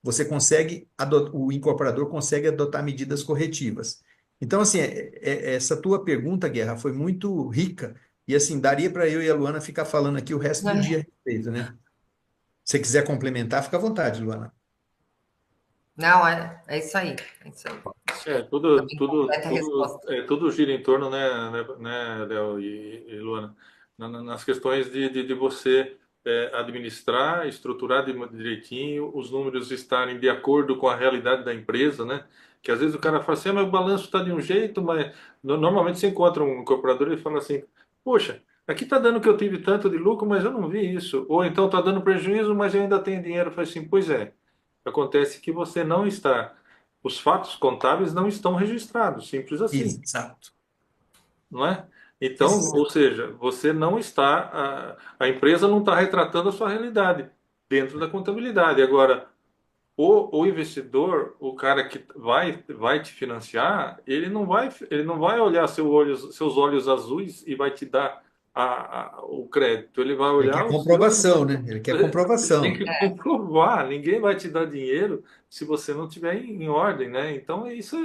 Você consegue, o incorporador consegue adotar medidas corretivas. Então, assim, essa tua pergunta, Guerra, foi muito rica e, assim, daria para eu e a Luana ficar falando aqui o resto do dia a respeito, né? Se você quiser complementar, fica à vontade, Luana. Não, é isso aí. É isso aí. Também completa a resposta. Tudo gira em torno, né, Léo e Luana, nas questões de você administrar, estruturar direitinho, os números estarem de acordo com a realidade da empresa, né? Que às vezes o cara fala assim: mas o balanço está de um jeito, mas normalmente você encontra um incorporador e fala assim: poxa, aqui está dando que eu tive tanto de lucro, mas eu não vi isso. Ou então está dando prejuízo, mas eu ainda tenho dinheiro. Eu falo assim: pois é, acontece que você não está. Os fatos contábeis não estão registrados, simples assim, Exato. não é? Então, Exato. ou seja, você não está, a empresa não está retratando a sua realidade dentro da contabilidade. Agora, o investidor, o cara que vai te financiar, ele não vai olhar seus olhos azuis e vai te dar o crédito. Ele vai Ele olhar quer o seu. comprovação, né? Ele quer Tem comprovação. que comprovar, ninguém vai te dar dinheiro se você não tiver em ordem, né? Então isso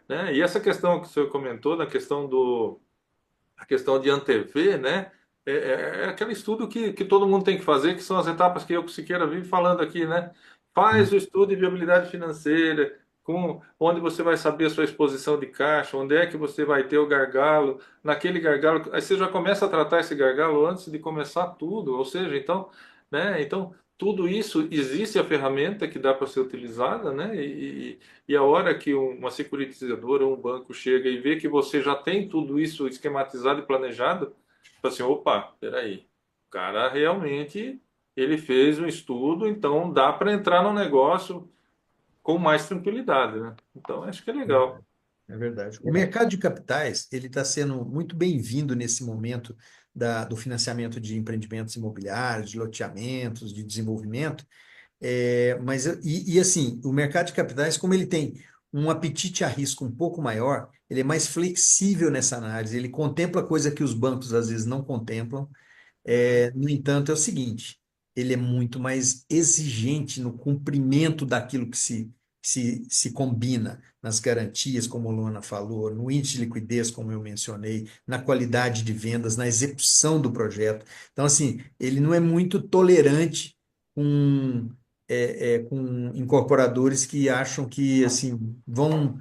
né? E essa questão que o senhor comentou, na a questão de antever, né? É aquele estudo que todo mundo tem que fazer, que são as etapas que eu, Siqueira, vive falando aqui, né? Faz o estudo de viabilidade financeira, onde você vai saber a sua exposição de caixa, onde é que você vai ter o gargalo, naquele gargalo, aí você já começa a tratar esse gargalo antes de começar tudo, ou seja, então, né? Então, tudo isso, existe a ferramenta que dá para ser utilizada, né? E a hora que uma securitizadora ou um banco chega e vê que você já tem tudo isso esquematizado e planejado, fala assim: opa, peraí, o cara realmente ele fez um estudo, então dá para entrar no negócio com mais tranquilidade, né? Então acho que é legal. É verdade. O mercado de capitais, ele está sendo muito bem-vindo nesse momento do financiamento de empreendimentos imobiliários, de loteamentos, de desenvolvimento. Assim, o mercado de capitais, como ele tem um apetite a risco um pouco maior, ele é mais flexível nessa análise, ele contempla coisa que os bancos às vezes não contemplam. No entanto, é o seguinte: ele é muito mais exigente no cumprimento daquilo se combina nas garantias, como a Luana falou, no índice de liquidez, como eu mencionei, na qualidade de vendas, na execução do projeto. Então, assim, ele não é muito tolerante com, com incorporadores que acham que, assim, vão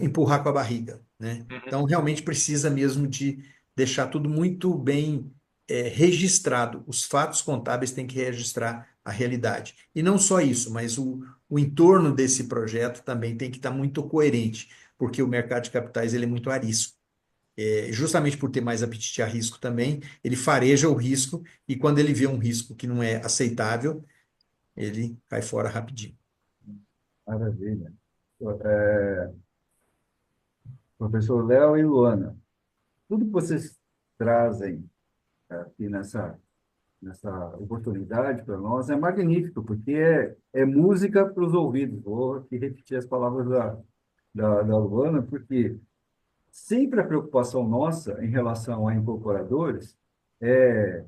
empurrar com a barriga, né? Uhum. Então, realmente precisa mesmo de deixar tudo muito bem registrado. Os fatos contábeis têm que registrar a realidade. E não só isso, mas o entorno desse projeto também tem que estar muito coerente, porque o mercado de capitais ele é muito arisco. Justamente por ter mais apetite a risco também, ele fareja o risco e quando ele vê um risco que não é aceitável, ele cai fora rapidinho. Maravilha. Professor Léo e Luana, tudo que vocês trazem aqui nessa oportunidade para nós é magnífico, porque é música para os ouvidos. Vou aqui repetir as palavras da Luana, porque sempre a preocupação nossa em relação a incorporadores é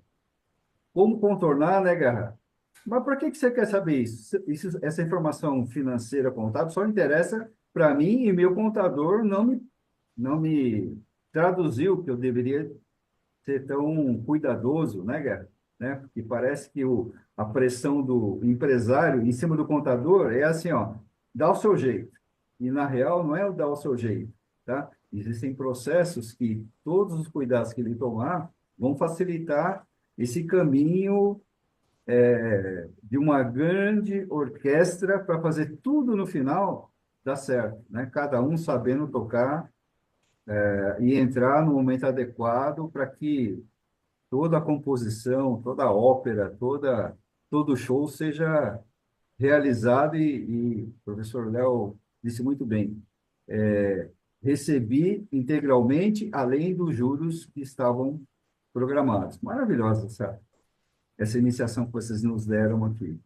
como contornar, né, Garra? Mas para que você quer saber isso? Essa informação financeira contábil só interessa para mim e meu contador não me traduziu que eu deveria ser tão cuidadoso, né, Guerra? Né? Porque parece que a pressão do empresário em cima do contador é assim, ó, dá o seu jeito. E, na real, não é o dar o seu jeito, tá? Existem processos que todos os cuidados que ele tomar vão facilitar esse caminho de uma grande orquestra para fazer tudo no final dar certo, né? Cada um sabendo tocar e entrar no momento adequado para que toda a composição, toda a ópera, todo o show seja realizado e o professor Léo disse muito bem, recebi integralmente, além dos juros que estavam programados. Maravilhosa essa iniciação que vocês nos deram aqui.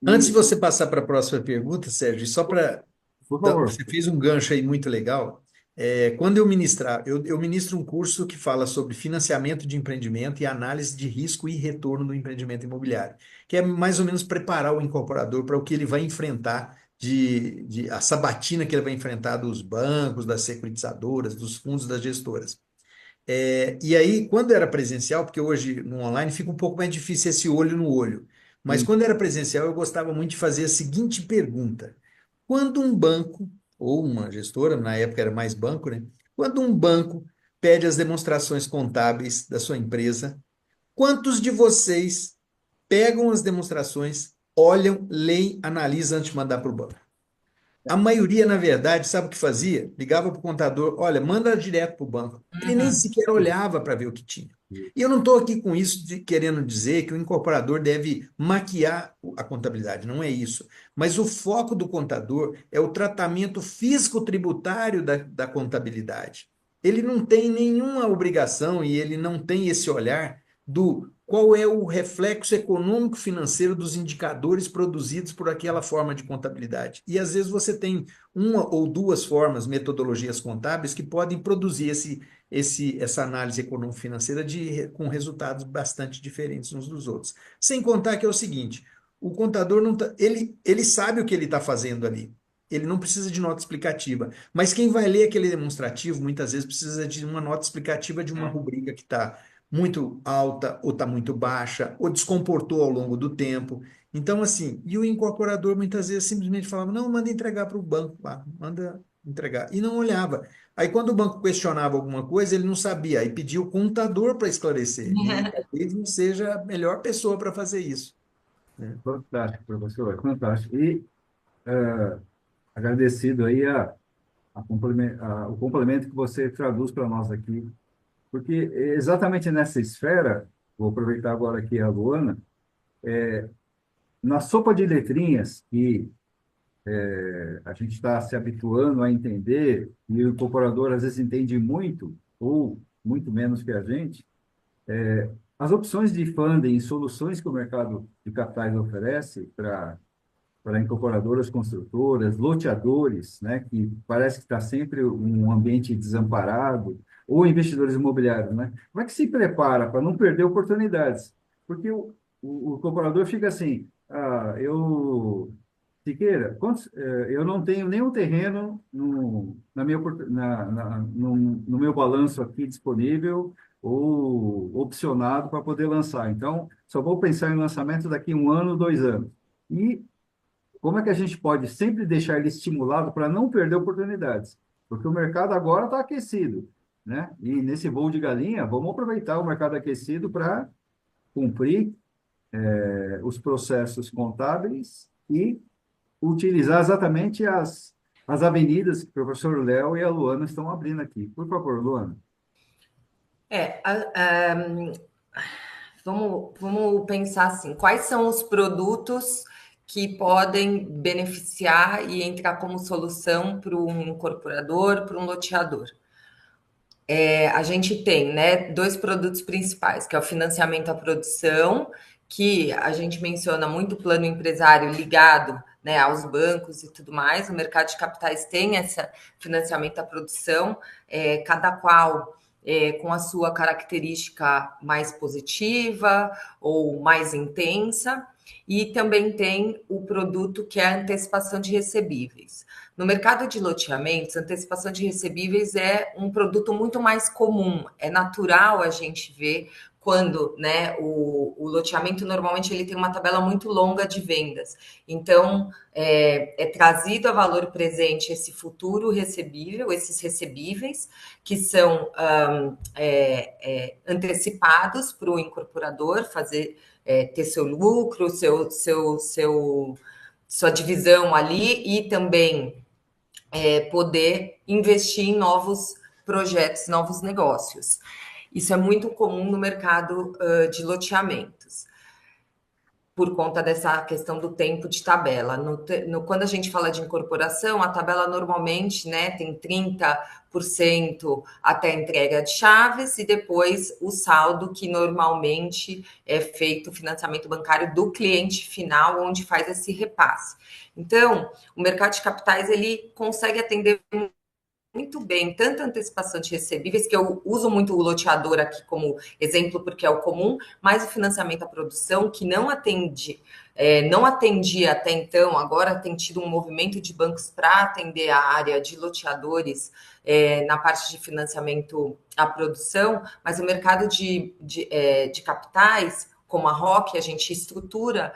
Antes de E, você passar para a próxima pergunta, Sérgio, só para por favor, você fez um gancho aí muito legal. Quando eu ministrar, eu ministro um curso que fala sobre financiamento de empreendimento e análise de risco e retorno do empreendimento imobiliário, que é mais ou menos preparar o incorporador para o que ele vai enfrentar a sabatina que ele vai enfrentar dos bancos, das securitizadoras, dos fundos, das gestoras. E aí, quando era presencial, porque hoje no online fica um pouco mais difícil esse olho no olho, mas quando era presencial, eu gostava muito de fazer a seguinte pergunta: quando um banco, ou uma gestora, na época era mais banco, né? Quando um banco pede as demonstrações contábeis da sua empresa, quantos de vocês pegam as demonstrações, olham, leem, analisam antes de mandar para o banco? A maioria, na verdade, sabe o que fazia? Ligava para o contador, olha, manda direto para o banco. Ele nem Uhum. sequer olhava para ver o que tinha. E eu não estou aqui com isso querendo dizer que o incorporador deve maquiar a contabilidade, não é isso. Mas o foco do contador é o tratamento físico-tributário da contabilidade. Ele não tem nenhuma obrigação e ele não tem esse olhar do qual é o reflexo econômico-financeiro dos indicadores produzidos por aquela forma de contabilidade. E às vezes você tem uma ou duas formas, metodologias contábeis, que podem produzir essa análise econômico-financeira com resultados bastante diferentes uns dos outros. Sem contar que é o seguinte, o contador não tá, ele sabe o que ele está fazendo ali. Ele não precisa de nota explicativa. Mas quem vai ler aquele demonstrativo, muitas vezes precisa de uma nota explicativa de uma rubrica que está muito alta, ou está muito baixa, ou descomportou ao longo do tempo. Então, assim, e o incorporador muitas vezes simplesmente falava, não, manda entregar para o banco lá, manda entregar. E não olhava. Aí, quando o banco questionava alguma coisa, ele não sabia, aí pedia o contador para esclarecer. E talvez não seja a melhor pessoa para fazer isso, né? fantástico, professor, fantástico. E agradecido aí o complemento que você traduz para nós aqui, porque exatamente nessa esfera, vou aproveitar agora aqui a Luana, na sopa de letrinhas que a gente está se habituando a entender, e o incorporador às vezes entende muito, ou muito menos que a gente, as opções de funding e soluções que o mercado de capitais oferece para incorporadoras, construtoras, loteadores, né, que parece que está sempre um ambiente desamparado, ou investidores imobiliários, né? Como é que se prepara para não perder oportunidades? Porque o incorporador fica assim, eu Siqueira, eu não tenho nenhum terreno na minha, no meu balanço aqui disponível ou opcionado para poder lançar. Então, só vou pensar em lançamento daqui 1 ano, 2 anos. E como é que a gente pode sempre deixar ele estimulado para não perder oportunidades? Porque o mercado agora está aquecido, né? E nesse voo de galinha, vamos aproveitar o mercado aquecido para cumprir os processos contábeis e utilizar exatamente as avenidas que o professor Léo e a Luana estão abrindo aqui. Por favor, Luana. É, a- a- vamos pensar assim, quais são os produtos que podem beneficiar e entrar como solução para um incorporador, para um loteador? A gente tem, né, dois produtos principais, que é o financiamento à produção, que a gente menciona muito o plano empresário ligado, né, aos bancos e tudo mais. O mercado de capitais tem esse financiamento à produção, cada qual com a sua característica mais positiva ou mais intensa. E também tem o produto que é a antecipação de recebíveis. No mercado de loteamentos, antecipação de recebíveis é um produto muito mais comum. É natural a gente ver quando, né, o loteamento normalmente ele tem uma tabela muito longa de vendas. Então, é trazido a valor presente esse futuro recebível, esses recebíveis que são antecipados para o incorporador fazer ter seu lucro, sua divisão ali e também poder investir em novos projetos, novos negócios. Isso é muito comum no mercado de loteamentos, por conta dessa questão do tempo de tabela. Quando a gente fala de incorporação, a tabela normalmente, né, tem 30% até a entrega de chaves e depois o saldo, que normalmente é feito o financiamento bancário do cliente final, onde faz esse repasse. Então, o mercado de capitais ele consegue atender muito bem, tanto a antecipação de recebíveis, que eu uso muito o loteador aqui como exemplo, porque é o comum, mas o financiamento à produção, que não não atendia até então, agora tem tido um movimento de bancos para atender a área de loteadores na parte de financiamento à produção, mas o mercado de capitais, como a ROC, a gente estrutura,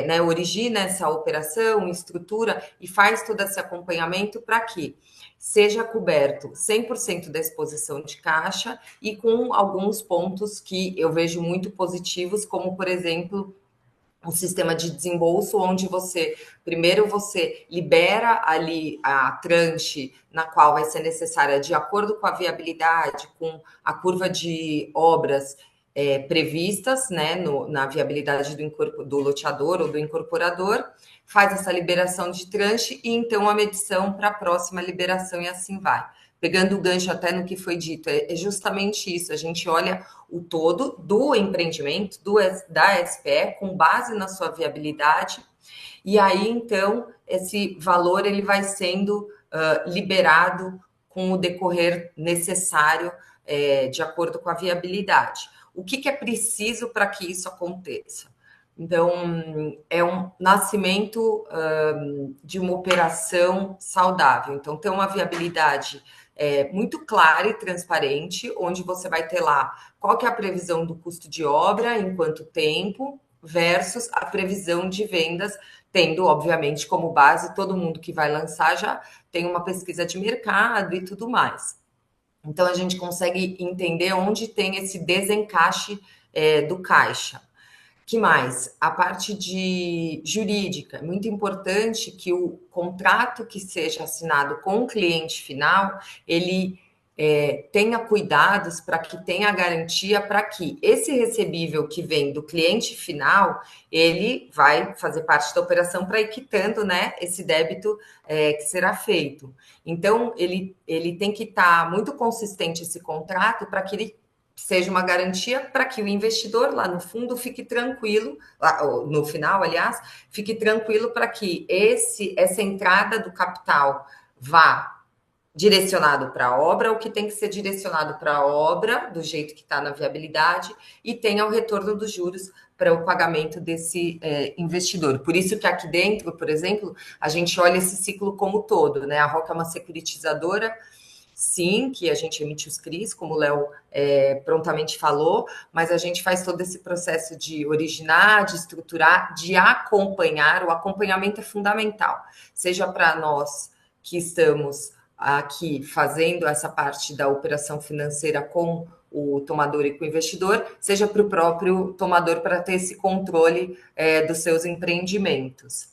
né, origina essa operação, estrutura e faz todo esse acompanhamento para que seja coberto 100% da exposição de caixa e com alguns pontos que eu vejo muito positivos, como, por exemplo, um sistema de desembolso onde primeiro você libera ali a tranche na qual vai ser necessária de acordo com a viabilidade, com a curva de obras previstas, né, na viabilidade do loteador ou do incorporador, faz essa liberação de tranche e então a medição para a próxima liberação e assim vai. Pegando o gancho até no que foi dito, é justamente isso, a gente olha o todo do empreendimento, da SPE, com base na sua viabilidade, e aí, então, esse valor ele vai sendo liberado com o decorrer necessário de acordo com a viabilidade. O que é preciso para que isso aconteça? Então, é um nascimento de uma operação saudável. Então, tem uma viabilidade muito clara e transparente, onde você vai ter lá qual que é a previsão do custo de obra, em quanto tempo, versus a previsão de vendas, tendo, obviamente, como base, todo mundo que vai lançar já tem uma pesquisa de mercado e tudo mais. Então, a gente consegue entender onde tem esse desencaixe do caixa. Que mais? A parte de jurídica. É muito importante que o contrato que seja assinado com o cliente final, ele tenha cuidados para que tenha garantia para que esse recebível que vem do cliente final, ele vai fazer parte da operação para ir quitando, né, esse débito que será feito. Então, ele tem que estar muito consistente esse contrato para que ele seja uma garantia para que o investidor lá no fundo fique tranquilo, no final, aliás, fique tranquilo para que essa entrada do capital vá direcionado para a obra, o que tem que ser direcionado para a obra, do jeito que está na viabilidade, e tenha o retorno dos juros para o pagamento desse investidor. Por isso que aqui dentro, por exemplo, a gente olha esse ciclo como todo, né? A Roca é uma securitizadora, sim, que a gente emite os CRIs, como o Léo prontamente falou, mas a gente faz todo esse processo de originar, de estruturar, de acompanhar. O acompanhamento é fundamental, seja para nós que estamos aqui fazendo essa parte da operação financeira com o tomador e com o investidor, seja para o próprio tomador para ter esse controle dos seus empreendimentos.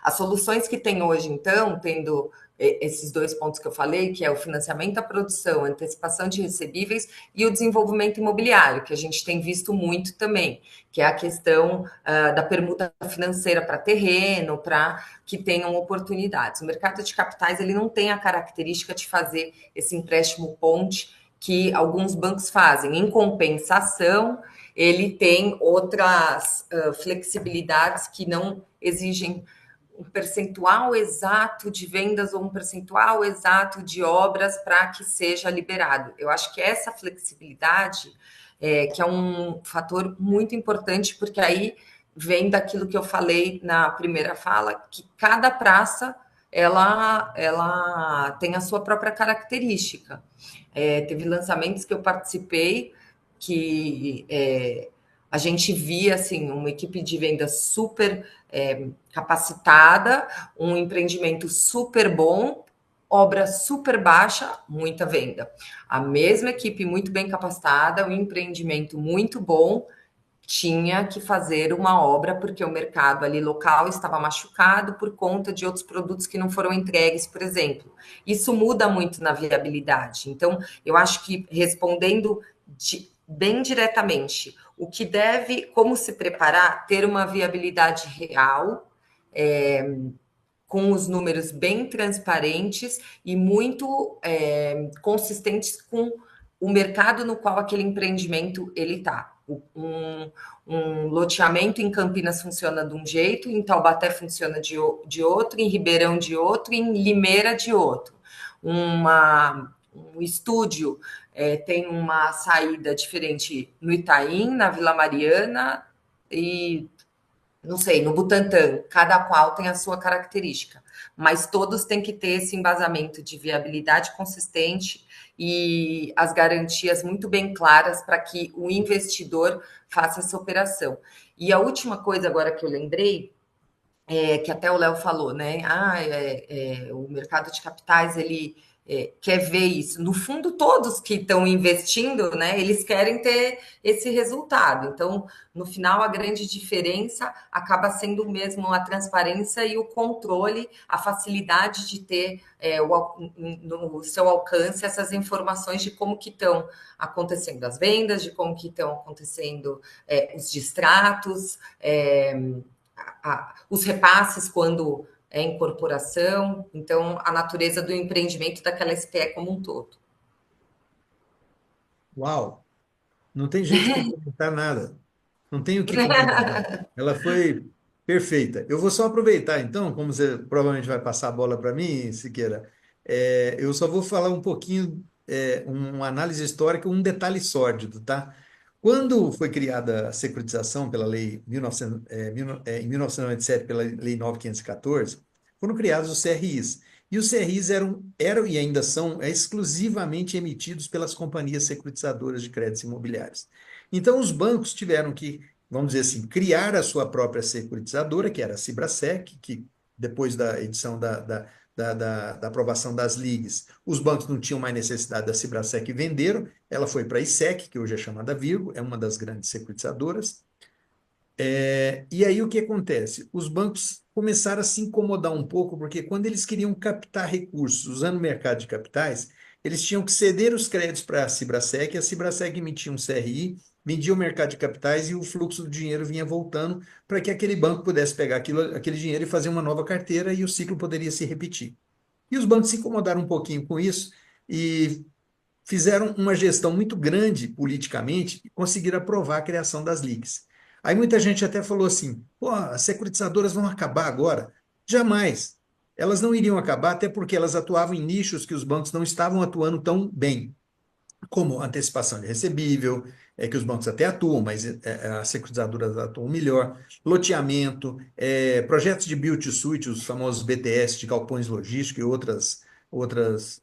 As soluções que tem hoje, então, tendo esses dois pontos que eu falei, que é o financiamento à produção, a antecipação de recebíveis e o desenvolvimento imobiliário, que a gente tem visto muito também, que é a questão da permuta financeira para terreno, para que tenham oportunidades. O mercado de capitais ele não tem a característica de fazer esse empréstimo ponte que alguns bancos fazem. Em compensação, ele tem outras flexibilidades que não exigem um percentual exato de vendas ou um percentual exato de obras para que seja liberado. Eu acho que essa flexibilidade que é um fator muito importante, porque aí vem daquilo que eu falei na primeira fala, que cada praça ela tem a sua própria característica. Teve lançamentos que eu participei que a gente via assim uma equipe de venda super capacitada, um empreendimento super bom, obra super baixa, muita venda. A mesma equipe muito bem capacitada, um empreendimento muito bom, tinha que fazer uma obra porque o mercado ali local estava machucado por conta de outros produtos que não foram entregues, por exemplo. Isso muda muito na viabilidade. Então, eu acho que respondendo bem diretamente, o que deve, como se preparar, ter uma viabilidade real, com os números bem transparentes e muito consistentes com o mercado no qual aquele empreendimento ele está. Um loteamento em Campinas funciona de um jeito, em Taubaté funciona de outro, em Ribeirão de outro, em Limeira de outro. Um estúdio tem uma saída diferente no Itaim, na Vila Mariana e não sei, no Butantã, cada qual tem a sua característica, mas todos têm que ter esse embasamento de viabilidade consistente e as garantias muito bem claras para que o investidor faça essa operação. E a última coisa agora que eu lembrei, que até o Léo falou, né? O mercado de capitais, ele quer ver isso. No fundo, todos que estão investindo, né, eles querem ter esse resultado. Então, no final, a grande diferença acaba sendo mesmo a transparência e o controle, a facilidade de ter no seu alcance essas informações de como que estão acontecendo as vendas, de como que estão acontecendo os distratos, os repasses quando é incorporação, então a natureza do empreendimento daquela SPE como um todo. Uau! Não tem jeito de complementar nada. Não tenho o que complementar. Ela foi perfeita. Eu vou só aproveitar, então, como você provavelmente vai passar a bola para mim, Siqueira, eu só vou falar um pouquinho, uma análise histórica, um detalhe sórdido, tá? Quando foi criada a securitização pela lei 1900, em 1997, pela lei 9.514, foram criados os CRIs. E os CRIs eram e ainda são exclusivamente emitidos pelas companhias securitizadoras de créditos imobiliários. Então, os bancos tiveram que, vamos dizer assim, criar a sua própria securitizadora, que era a Cibrasec, que depois da edição da aprovação das ligas, os bancos não tinham mais necessidade da Cibrasec e venderam, ela foi para a ISEC, que hoje é chamada Virgo, é uma das grandes securitizadoras. E aí o que acontece? Os bancos começaram a se incomodar um pouco, porque quando eles queriam captar recursos usando o mercado de capitais, eles tinham que ceder os créditos para a Cibrasec, e a Cibrasec emitia um CRI, media o mercado de capitais e o fluxo do dinheiro vinha voltando para que aquele banco pudesse pegar aquele dinheiro e fazer uma nova carteira e o ciclo poderia se repetir. E os bancos se incomodaram um pouquinho com isso e fizeram uma gestão muito grande politicamente e conseguiram aprovar a criação das LICs. Aí muita gente até falou assim, pô, as securitizadoras vão acabar agora. Jamais. elas não iriam acabar, até porque elas atuavam em nichos que os bancos não estavam atuando tão bem, como antecipação de recebível, que os bancos até atuam, mas as securitizadoras atuam melhor, loteamento, projetos de build-to-suit, os famosos BTS de galpões logísticos e outras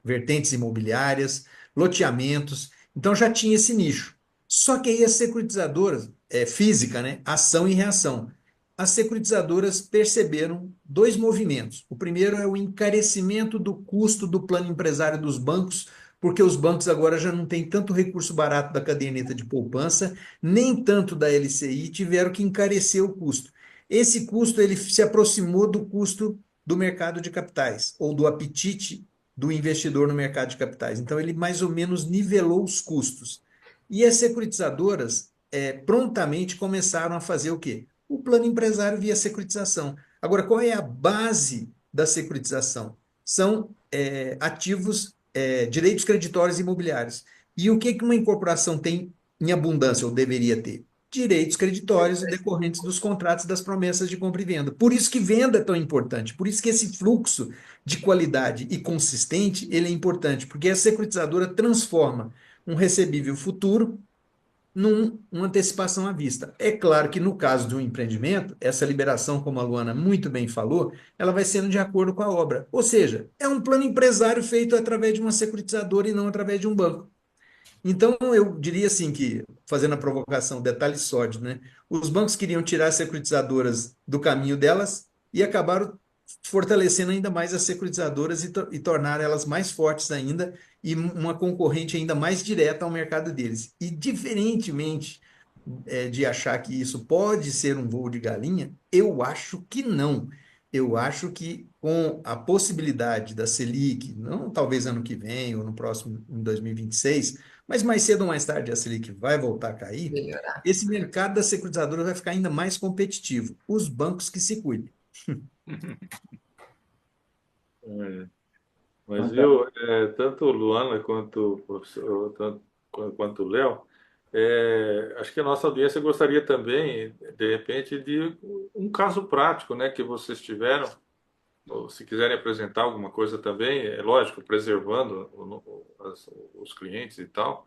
vertentes imobiliárias, loteamentos. Então já tinha esse nicho. Só que aí as securitizadoras, física, né? Ação e reação. As securitizadoras perceberam dois movimentos. O primeiro é o encarecimento do custo do plano empresário dos bancos, porque os bancos agora já não têm tanto recurso barato da caderneta de poupança, nem tanto da LCI, tiveram que encarecer o custo. Esse custo ele se aproximou do custo do mercado de capitais, ou do apetite do investidor no mercado de capitais. Então, ele mais ou menos nivelou os custos. E as securitizadoras prontamente começaram a fazer o quê? O plano empresário via securitização. Agora, qual é a base da securitização? São ativos, direitos creditórios imobiliários. E o que uma incorporação tem em abundância, ou deveria ter? Direitos creditórios decorrentes dos contratos das promessas de compra e venda. Por isso que venda é tão importante, por isso que esse fluxo de qualidade e consistente, ele é importante, porque a securitizadora transforma um recebível futuro numa antecipação à vista. É claro que no caso de um empreendimento, essa liberação, como a Luana muito bem falou, ela vai sendo de acordo com a obra. Ou seja, é um plano empresário feito através de uma securitizadora e não através de um banco. Então, eu diria assim que, fazendo a provocação, detalhe sórdido, né? Os bancos queriam tirar as securitizadoras do caminho delas e acabaram fortalecendo ainda mais as securitizadoras e tornar elas mais fortes ainda e uma concorrente ainda mais direta ao mercado deles. E diferentemente de achar que isso pode ser um voo de galinha, eu acho que não. Eu acho que com a possibilidade da Selic, não talvez ano que vem ou no próximo, em 2026, mas mais cedo ou mais tarde a Selic vai voltar a cair, Melhorar. esse mercado da securitizadora vai ficar ainda mais competitivo. Os bancos que se cuidem. É, mas Fantástico. viu, tanto Luana quanto o professor, quanto o Léo, acho que a nossa audiência gostaria também, de repente, de um caso prático, né, que vocês tiveram, ou se quiserem apresentar alguma coisa também, é lógico, preservando os clientes e tal,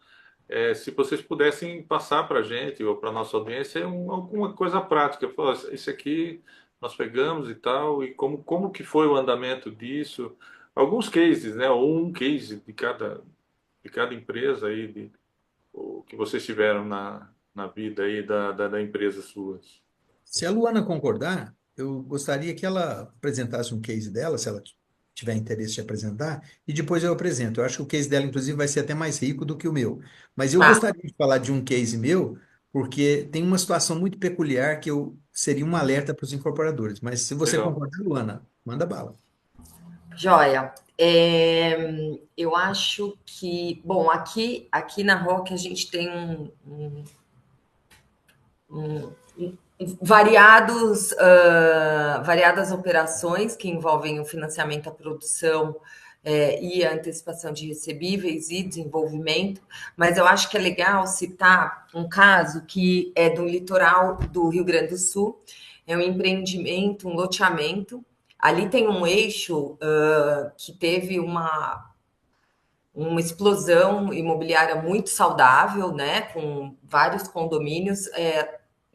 se vocês pudessem passar para a gente ou para a nossa audiência alguma coisa prática, falar, isso aqui nós pegamos e tal, e como que foi o andamento disso, alguns cases, né, ou um case de cada empresa aí, o que vocês tiveram na vida aí da empresa suas. Se a Luana concordar, eu gostaria que ela apresentasse um case dela, se ela tiver interesse de apresentar, e depois eu apresento. Eu acho que o case dela, inclusive, vai ser até mais rico do que o meu. Mas eu Tá, gostaria de falar de um case meu, porque tem uma situação muito peculiar que seria um alerta para os incorporadores. Mas se você Legal. concordar, Luana, manda bala. joia. Eu acho que, bom, aqui na ROC a gente tem variadas operações que envolvem o financiamento à produção e a antecipação de recebíveis e desenvolvimento, mas eu acho que é legal citar um caso que é do litoral do Rio Grande do Sul, é um empreendimento, um loteamento. Ali tem um eixo que teve uma explosão imobiliária muito saudável, né, com vários condomínios.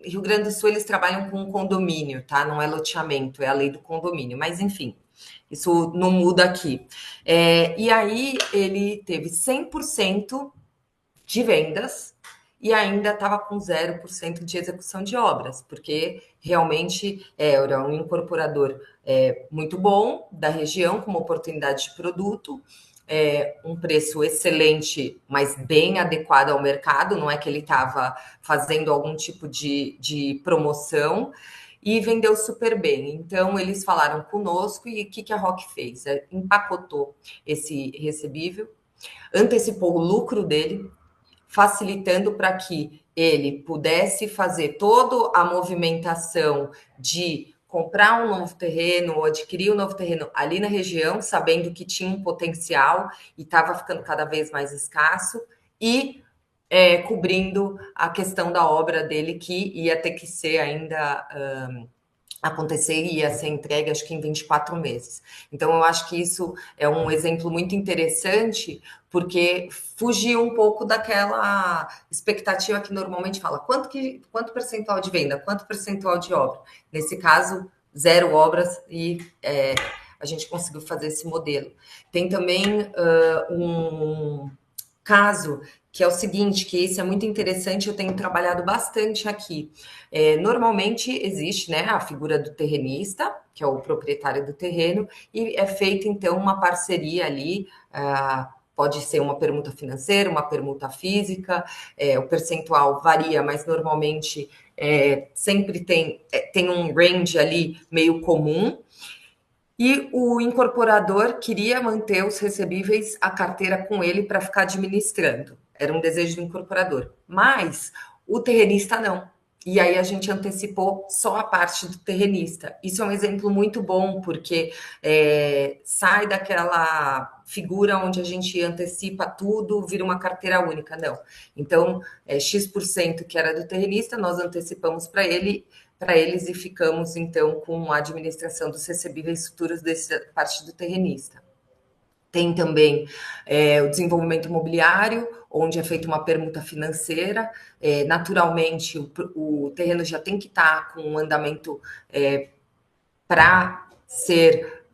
Rio Grande do Sul eles trabalham com condomínio, tá? Não é loteamento, é a lei do condomínio. Mas enfim, isso não muda aqui. E aí ele teve 100% de vendas e ainda estava com 0% de execução de obras, porque realmente era um incorporador muito bom da região, com uma oportunidade de produto, um preço excelente, mas bem adequado ao mercado, não é que ele estava fazendo algum tipo de promoção, e vendeu super bem. Então, eles falaram conosco e o que a ROC fez? Empacotou esse recebível, antecipou o lucro dele, facilitando para que ele pudesse fazer toda a movimentação de comprar um novo terreno ou adquirir um novo terreno ali na região, sabendo que tinha um potencial e estava ficando cada vez mais escasso, e cobrindo a questão da obra dele, que ia ter que ser ainda acontecer e ia ser entregue, acho que em 24 meses. Então, eu acho que isso é um exemplo muito interessante, porque fugiu um pouco daquela expectativa que normalmente fala quanto percentual de venda, quanto percentual de obra. Nesse caso, 0 obras e a gente conseguiu fazer esse modelo. Tem também um caso que é o seguinte, que isso é muito interessante, eu tenho trabalhado bastante aqui. Normalmente existe, né, a figura do terrenista, que é o proprietário do terreno, e é feita, então, uma parceria ali, pode ser uma permuta financeira, uma permuta física, o percentual varia, mas normalmente sempre tem um range ali meio comum, e o incorporador queria manter os recebíveis, a carteira com ele para ficar administrando. Era um desejo do incorporador. Mas o terrenista não. E aí a gente antecipou só a parte do terrenista. Isso é um exemplo muito bom, porque sai daquela figura onde a gente antecipa tudo, vira uma carteira única. Não. Então, X% que era do terrenista, nós antecipamos para eles e ficamos, então, com a administração dos recebíveis futuros dessa parte do terrenista. Tem também o desenvolvimento imobiliário, onde é feita uma permuta financeira. Naturalmente, o terreno já tem que estar com um andamento para ser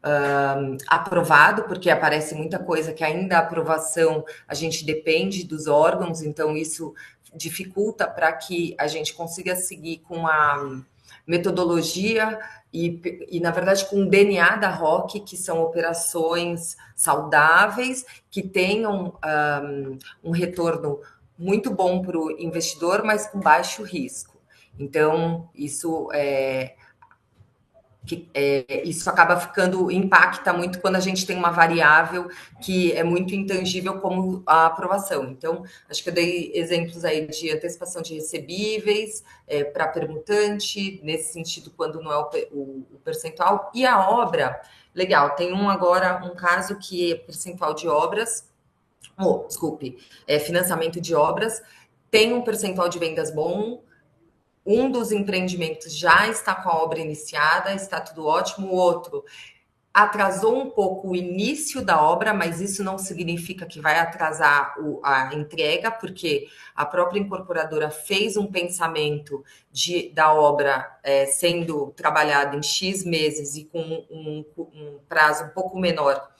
aprovado, porque aparece muita coisa que ainda a aprovação a gente depende dos órgãos, então isso dificulta para que a gente consiga seguir com a metodologia e, na verdade, com o DNA da ROC, que são operações saudáveis, que tenham um retorno muito bom para o investidor, mas com baixo risco. Então, isso acaba impacta muito quando a gente tem uma variável que é muito intangível, como a aprovação. Então, acho que eu dei exemplos aí de antecipação de recebíveis para permutante, nesse sentido, quando não é o percentual. E a obra, legal, tem agora um caso que é percentual de obras, financiamento de obras, tem um percentual de vendas bom. Um dos empreendimentos já está com a obra iniciada, está tudo ótimo. O outro atrasou um pouco o início da obra, mas isso não significa que vai atrasar a entrega, porque a própria incorporadora fez um pensamento da obra sendo trabalhada em X meses e com um prazo um pouco menor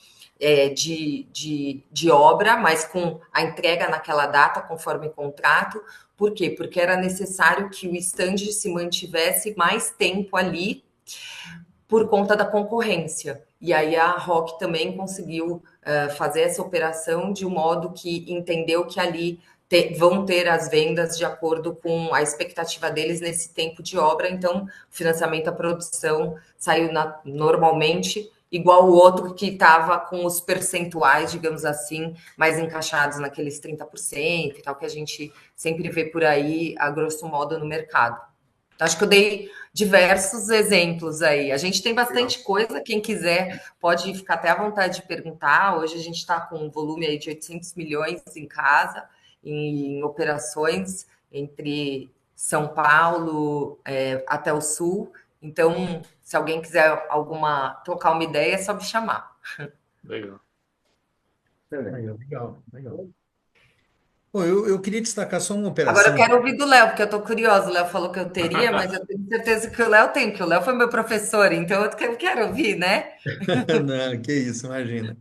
de obra, mas com a entrega naquela data, conforme o contrato. Por quê? Porque era necessário que o stand se mantivesse mais tempo ali por conta da concorrência. E aí a ROC também conseguiu fazer essa operação de um modo que entendeu que ali vão ter as vendas de acordo com a expectativa deles nesse tempo de obra. Então, o financiamento à produção saiu normalmente, igual o outro que estava com os percentuais, digamos assim, mais encaixados naqueles 30% e tal, que a gente sempre vê por aí, a grosso modo, no mercado. Acho que eu dei diversos exemplos aí. A gente tem bastante coisa, quem quiser pode ficar até à vontade de perguntar. Hoje a gente está com um volume aí de 800 milhões em casa, em operações entre São Paulo até o Sul. Então, se alguém quiser trocar uma ideia, é só me chamar. Legal. Legal, legal. Bom, eu queria destacar só uma Agora eu operação. quero ouvir do Léo, porque eu estou curiosa. O Léo falou que eu teria, mas eu tenho certeza que o Léo tem, porque o Léo foi meu professor, então eu quero ouvir, né? Não, que isso, imagina.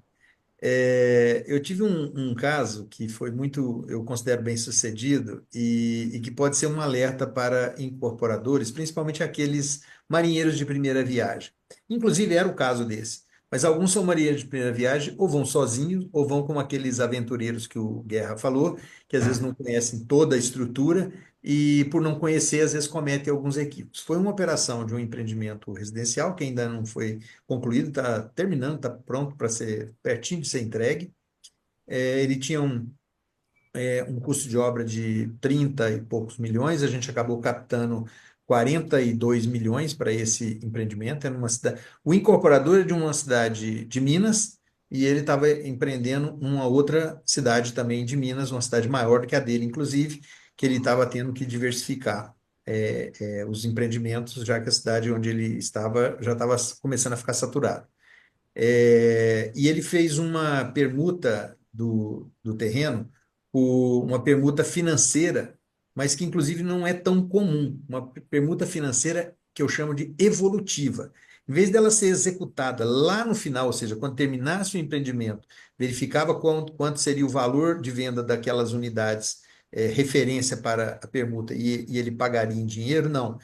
Eu tive um caso que foi muito, eu considero bem sucedido e que pode ser um alerta para incorporadores, principalmente aqueles marinheiros de primeira viagem. Inclusive era o caso desse. Mas alguns são marinheiros de primeira viagem, ou vão sozinhos, ou vão como aqueles aventureiros que o Guerra falou, que às vezes não conhecem toda a estrutura e, por não conhecer, às vezes cometem alguns equívocos. Foi uma operação de um empreendimento residencial que ainda não foi concluído, está terminando, está pronto para ser pertinho de ser entregue. Ele tinha um custo de obra de 30 e poucos milhões, a gente acabou captando 42 milhões para esse empreendimento. É numa cidade, o incorporador é de uma cidade de Minas e ele estava empreendendo uma outra cidade também de Minas, uma cidade maior do que a dele, inclusive, que ele estava tendo que diversificar. os empreendimentos, já que a cidade onde ele estava já estava começando a ficar saturada. E ele fez uma permuta do terreno, uma permuta financeira, mas que inclusive não é tão comum, uma permuta financeira que eu chamo de evolutiva. Em vez dela ser executada lá no final, ou seja, quando terminasse o empreendimento, verificava quanto seria o valor de venda daquelas unidades, referência para a permuta, e ele pagaria em dinheiro, não.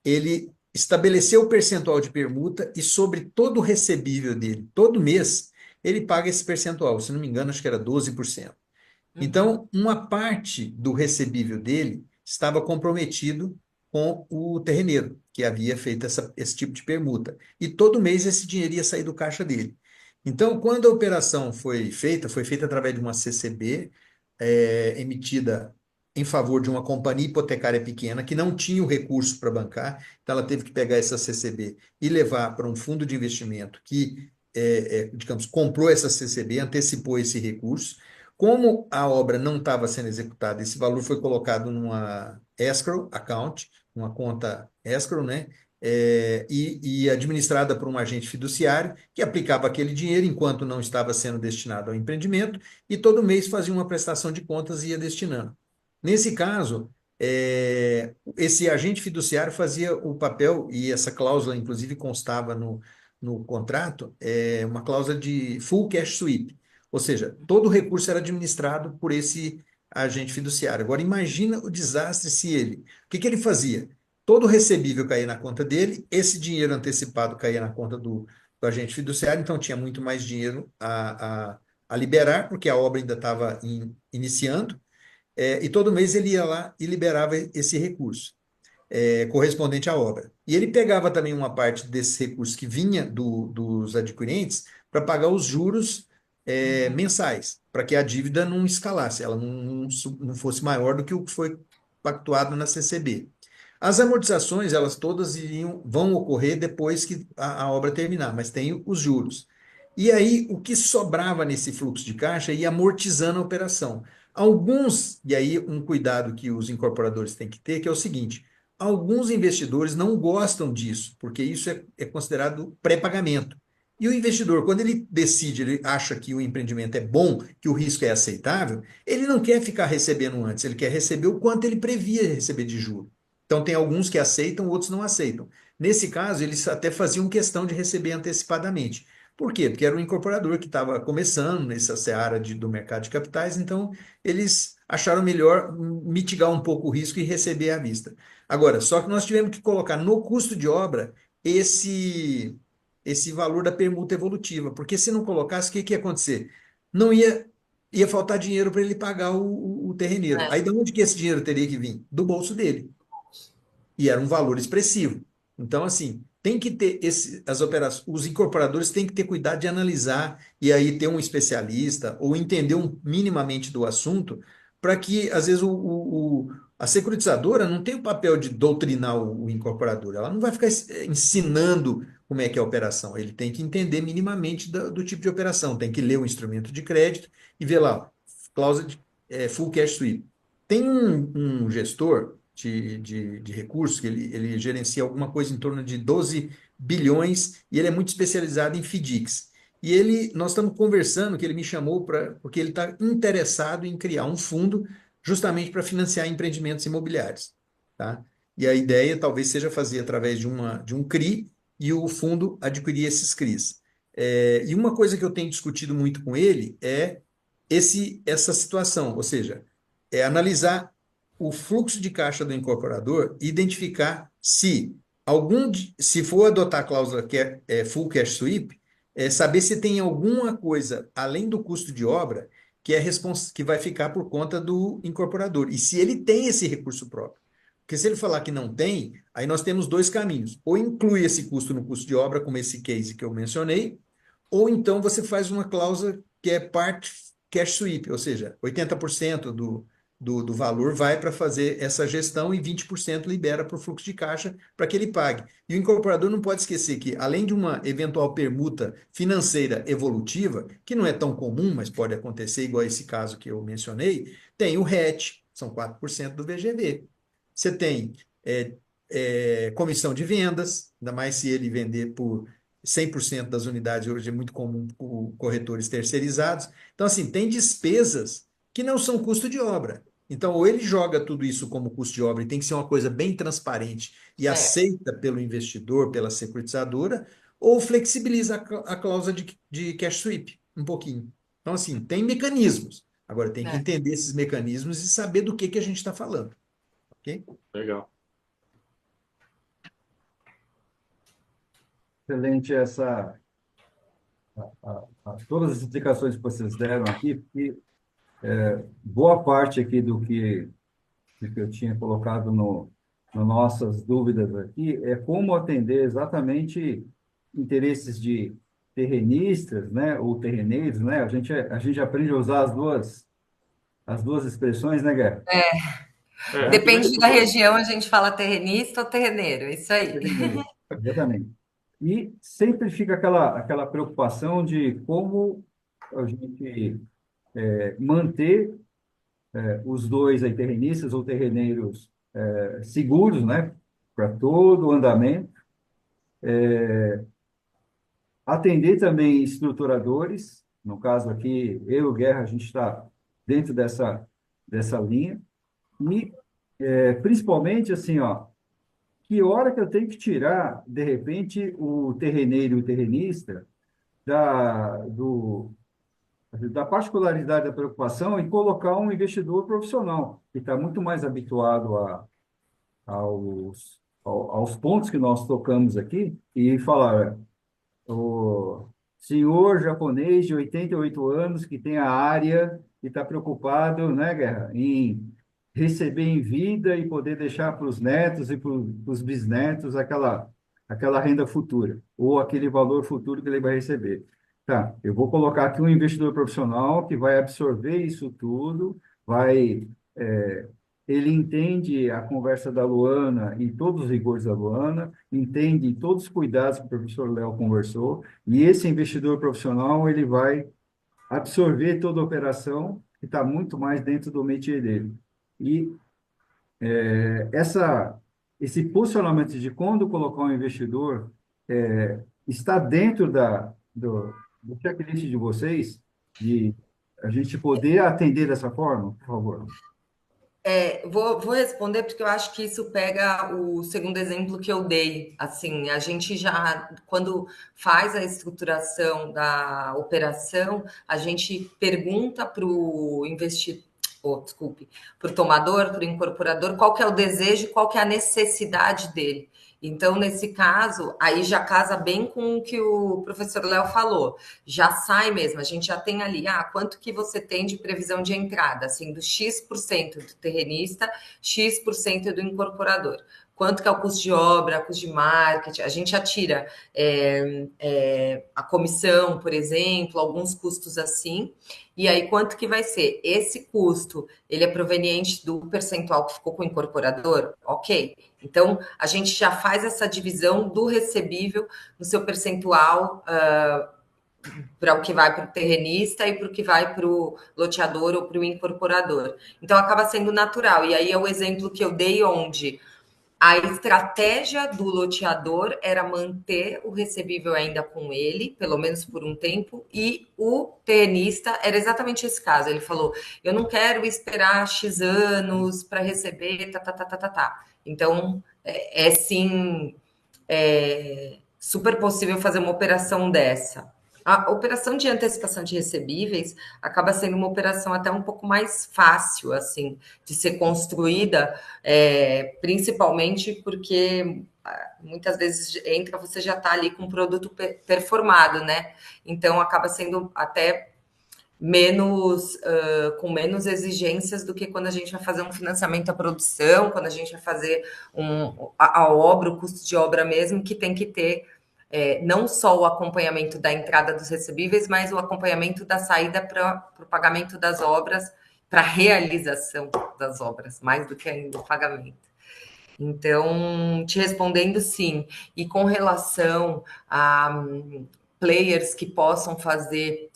Ele estabeleceu o percentual de permuta e sobre todo o recebível dele, todo mês, ele paga esse percentual. Se não me engano, acho que era 12%. Uhum. Então, uma parte do recebível dele estava comprometido com o terreneiro, que havia feito esse tipo de permuta. E todo mês esse dinheiro ia sair do caixa dele. Então, quando a operação foi feita através de uma CCB, emitida em favor de uma companhia hipotecária pequena que não tinha o recurso para bancar, então ela teve que pegar essa CCB e levar para um fundo de investimento que, digamos, comprou essa CCB, antecipou esse recurso. Como a obra não estava sendo executada, esse valor foi colocado numa escrow account, uma conta escrow, né? E administrada por um agente fiduciário que aplicava aquele dinheiro enquanto não estava sendo destinado ao empreendimento e todo mês fazia uma prestação de contas e ia destinando. Nesse caso, esse agente fiduciário fazia o papel, e essa cláusula, inclusive, constava no contrato, uma cláusula de full cash sweep, ou seja, todo o recurso era administrado por esse agente fiduciário. Agora, imagina o desastre se ele. O que ele fazia? Todo o recebível caía na conta dele, esse dinheiro antecipado caía na conta do agente fiduciário, então tinha muito mais dinheiro a liberar, porque a obra ainda estava iniciando, e todo mês ele ia lá e liberava esse recurso, correspondente à obra. E ele pegava também uma parte desse recurso que vinha dos adquirentes para pagar os juros mensais, para que a dívida não escalasse, ela não fosse maior do que o que foi pactuado na CCB. As amortizações, elas todas vão ocorrer depois que a obra terminar, mas tem os juros. E aí, o que sobrava nesse fluxo de caixa ia amortizando a operação. Alguns, e aí um cuidado que os incorporadores têm que ter, que é o seguinte: alguns investidores não gostam disso, porque isso é considerado pré-pagamento. E o investidor, quando ele decide, ele acha que o empreendimento é bom, que o risco é aceitável, ele não quer ficar recebendo antes, ele quer receber o quanto ele previa receber de juro. Então, tem alguns que aceitam, outros não aceitam. Nesse caso, eles até faziam questão de receber antecipadamente. Por quê? Porque era um incorporador que estava começando nessa seara do mercado de capitais, então eles acharam melhor mitigar um pouco o risco e receber à vista. Agora, só que nós tivemos que colocar no custo de obra esse valor da permuta evolutiva, porque se não colocasse, o que ia acontecer? Não ia faltar dinheiro para ele pagar o terreneiro. Aí de onde que esse dinheiro teria que vir? Do bolso dele. E era um valor expressivo. Então, assim, tem que ter as operações, os incorporadores têm que ter cuidado de analisar e aí ter um especialista ou entender minimamente do assunto, para que, às vezes, a securitizadora não tem o papel de doutrinar o incorporador, ela não vai ficar ensinando como é que é a operação, ele tem que entender minimamente do tipo de operação, tem que ler o instrumento de crédito e ver lá, cláusula de full cash sweep. Tem um gestor de recursos, que ele gerencia alguma coisa em torno de 12 bilhões e ele é muito especializado em FDICs. E nós estamos conversando, que ele me chamou porque ele está interessado em criar um fundo justamente para financiar empreendimentos imobiliários, tá? E a ideia talvez seja fazer através de um CRI e o fundo adquirir esses CRIs. E uma coisa que eu tenho discutido muito com ele é essa situação, ou seja, analisar o fluxo de caixa do incorporador e identificar se for adotar a cláusula que é full cash sweep, saber se tem alguma coisa além do custo de obra que vai ficar por conta do incorporador. E se ele tem esse recurso próprio. Porque se ele falar que não tem, aí nós temos dois caminhos. Ou inclui esse custo no custo de obra, como esse case que eu mencionei, ou então você faz uma cláusula que é part cash sweep, ou seja, 80% do valor vai para fazer essa gestão e 20% libera para o fluxo de caixa para que ele pague. E o incorporador não pode esquecer que, além de uma eventual permuta financeira evolutiva, que não é tão comum, mas pode acontecer, igual esse caso que eu mencionei, tem o RET, são 4% do VGV. Você tem comissão de vendas, ainda mais se ele vender por 100% das unidades, hoje é muito comum por corretores terceirizados. Então, assim, tem despesas que não são custo de obra. Então, ou ele joga tudo isso como custo de obra e tem que ser uma coisa bem transparente e É, aceita pelo investidor, pela securitizadora, ou flexibiliza a cláusula de cash sweep um pouquinho. Então, assim, tem mecanismos. Agora, tem que é. entender esses mecanismos e saber do que a gente está falando, ok? Legal. Excelente todas as explicações que vocês deram aqui, porque boa parte aqui do que eu tinha colocado no nossas dúvidas aqui é como atender exatamente interesses de terrenistas, né, ou terreneiros, né? A gente aprende a usar as duas expressões, né, Guerra? Aqui Tá? no Depende da Instituto. região, a gente fala terrenista ou terreneiro, isso aí. Terreneiro, exatamente. E sempre fica aquela preocupação de como a gente manter os dois aí, terrenistas ou terreneiros seguros, né, para todo o andamento, atender também estruturadores, no caso aqui, eu e o Guerra, a gente está dentro dessa linha, e principalmente assim, ó, que hora que eu tenho que tirar, de repente, o terreneiro e o terrenista da, do, da particularidade da preocupação e colocar um investidor profissional, que está muito mais habituado aos pontos que nós tocamos aqui, e falar, o senhor japonês de 88 anos que tem a área e está preocupado, né, Guerra, em receber em vida e poder deixar para os netos e para os bisnetos aquela renda futura, ou aquele valor futuro que ele vai receber. Tá, eu vou colocar aqui um investidor profissional que vai absorver isso tudo, vai é, ele entende a conversa da Luana e todos os rigores da Luana, entende todos os cuidados que o professor Léo conversou, e esse investidor profissional ele vai absorver toda a operação que está muito mais dentro do métier dele. E esse posicionamento de quando colocar um investidor está dentro do checklist de vocês, de a gente poder atender dessa forma, por favor. Vou responder porque eu acho que isso pega o segundo exemplo que eu dei. Assim, a gente já, quando faz a estruturação da operação, a gente pergunta para o investidor, desculpe, para o tomador, para o incorporador, qual que é o desejo, qual que é a necessidade dele. Então, nesse caso, aí já casa bem com o que o professor Léo falou. Já sai mesmo, a gente já tem ali, quanto que você tem de previsão de entrada, assim, do X% do terrenista, X% do incorporador. Quanto que é o custo de obra, custo de marketing, a gente atira a comissão, por exemplo, alguns custos assim, e aí quanto que vai ser? Esse custo, ele é proveniente do percentual que ficou com o incorporador? Ok. Então, a gente já faz essa divisão do recebível no seu percentual para o que vai para o terrenista e para o que vai para o loteador ou para o incorporador. Então, acaba sendo natural. E aí é o exemplo que eu dei onde a estratégia do loteador era manter o recebível ainda com ele, pelo menos por um tempo, e o tenista era exatamente esse caso. Ele falou: eu não quero esperar X anos para receber, tá. Então, sim, super possível fazer uma operação dessa. A operação de antecipação de recebíveis acaba sendo uma operação até um pouco mais fácil, assim, de ser construída, principalmente porque muitas vezes entra, você já está ali com um produto performado, né? Então acaba sendo até com menos exigências do que quando a gente vai fazer um financiamento à produção, quando a gente vai fazer a obra, o custo de obra mesmo, que tem que ter não só o acompanhamento da entrada dos recebíveis, mas o acompanhamento da saída para o pagamento das obras, para a realização das obras, mais do que ainda o pagamento. Então, te respondendo sim, e com relação a players que possam fazer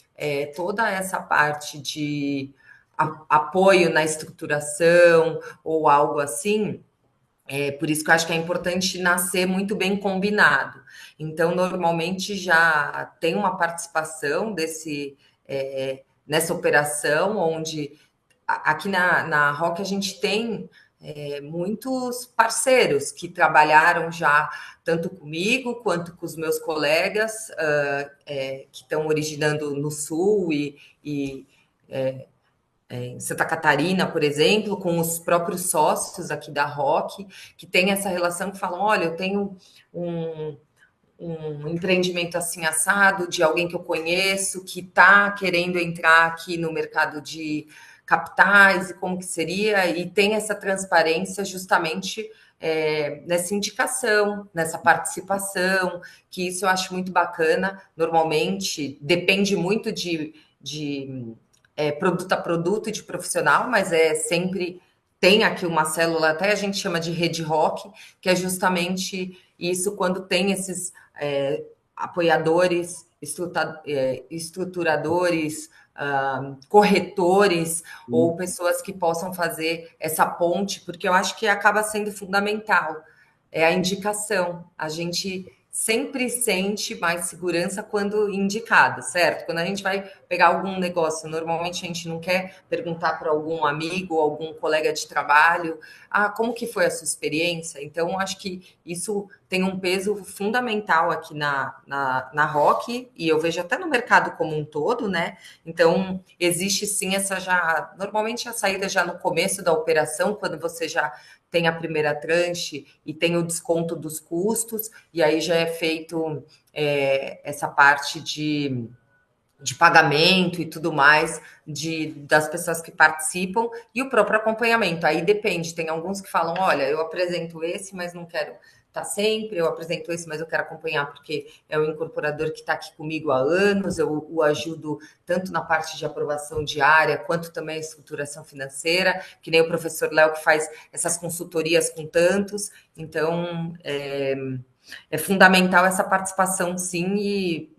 toda essa parte de apoio na estruturação ou algo assim, Por isso que eu acho que é importante nascer muito bem combinado. Então, normalmente já tem uma participação nessa operação, onde aqui na ROC a gente tem muitos parceiros que trabalharam já tanto comigo quanto com os meus colegas que estão originando no Sul e em Santa Catarina, por exemplo, com os próprios sócios aqui da ROC, que tem essa relação que falam: olha, eu tenho um, um empreendimento assim assado de alguém que eu conheço que está querendo entrar aqui no mercado de capitais e como que seria, e tem essa transparência justamente nessa indicação, nessa participação, que isso eu acho muito bacana. Normalmente depende muito de produto a produto e de profissional, mas sempre tem aqui uma célula, até a gente chama de rede rock, que é justamente isso quando tem esses apoiadores, estruturadores, corretores ou pessoas que possam fazer essa ponte, porque eu acho que acaba sendo fundamental. É a indicação. A gente sempre sente mais segurança quando indicado, certo? Quando a gente vai pegar algum negócio, normalmente a gente não quer perguntar para algum amigo, algum colega de trabalho, como que foi a sua experiência? Então, acho que isso tem um peso fundamental aqui na ROC, e eu vejo até no mercado como um todo, né? Então, existe sim normalmente a saída já no começo da operação, quando você já tem a primeira tranche e tem o desconto dos custos, e aí já é feito essa parte de pagamento e tudo mais das pessoas que participam e o próprio acompanhamento. Aí depende, tem alguns que falam: olha, eu apresento esse, mas não quero estar sempre, eu apresento esse, mas eu quero acompanhar porque é o incorporador que está aqui comigo há anos, eu o ajudo tanto na parte de aprovação diária, quanto também a estruturação financeira, que nem o professor Léo que faz essas consultorias com tantos. Então, é fundamental essa participação, sim, e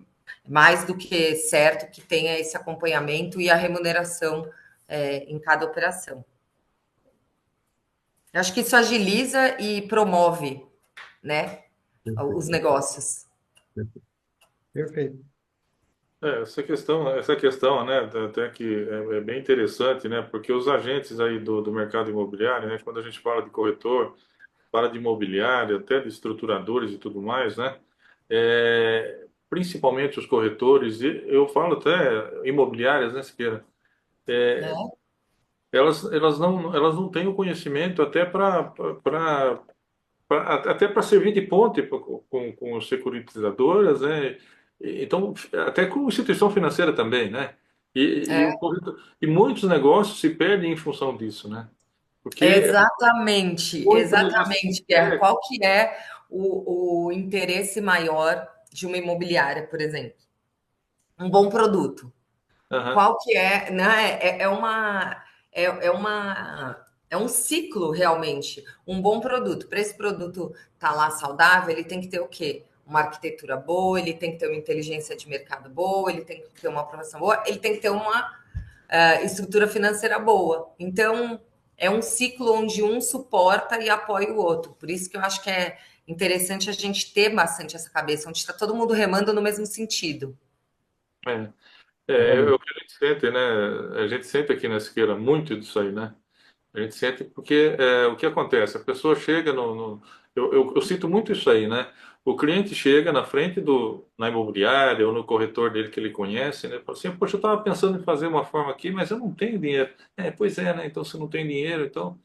mais do que certo que tenha esse acompanhamento e a remuneração em cada operação. Eu acho que isso agiliza e promove, né, os negócios. Perfeito. Essa questão, né, até que é bem interessante, né, porque os agentes aí do mercado imobiliário, né, quando a gente fala de corretor, fala de imobiliário, até de estruturadores e tudo mais, né, principalmente os corretores, e eu falo até imobiliárias, né, Siqueira, Né? elas não têm o conhecimento até para servir de ponte com as securitizadoras, né? Então, até com instituição financeira também, né? E muitos negócios se perdem em função disso, né? Porque Exatamente, muito negócio. exatamente, Pierre. Qual que é o interesse maior de uma imobiliária, por exemplo? Um bom produto. Aham, Qual que é, né? É um ciclo realmente. Um bom produto. Para esse produto estar lá saudável, ele tem que ter o quê? Uma arquitetura boa, ele tem que ter uma inteligência de mercado boa, ele tem que ter uma aprovação boa, ele tem que ter uma estrutura financeira boa. Então, é um ciclo onde um suporta e apoia o outro. Por isso que eu acho que é interessante a gente ter bastante essa cabeça, onde está todo mundo remando no mesmo sentido. é. É o que a gente sente, né? A gente sente aqui na Siqueira muito disso aí, né? A gente sente porque o que acontece? A pessoa chega eu sinto muito isso aí, né? O cliente chega na frente na imobiliária ou no corretor dele que ele conhece, né? Fala assim: poxa, eu estava pensando em fazer uma forma aqui, mas eu não tenho dinheiro. Pois é, né? Então você não tem dinheiro, então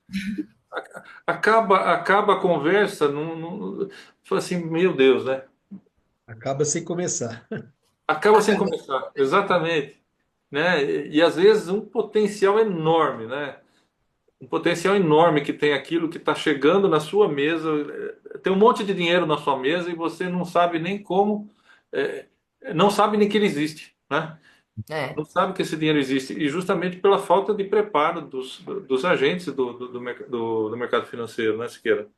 acaba a conversa fala assim: meu Deus, né? Acaba sem começar. Acaba sem começar, exatamente, né? E às vezes um potencial enorme, né? Um potencial enorme que tem aquilo que está chegando na sua mesa, tem um monte de dinheiro na sua mesa e você não sabe nem como, é, não sabe nem que ele existe, né? É. Não sabe que esse dinheiro existe e justamente pela falta de preparo dos agentes do mercado financeiro, né, Siqueira?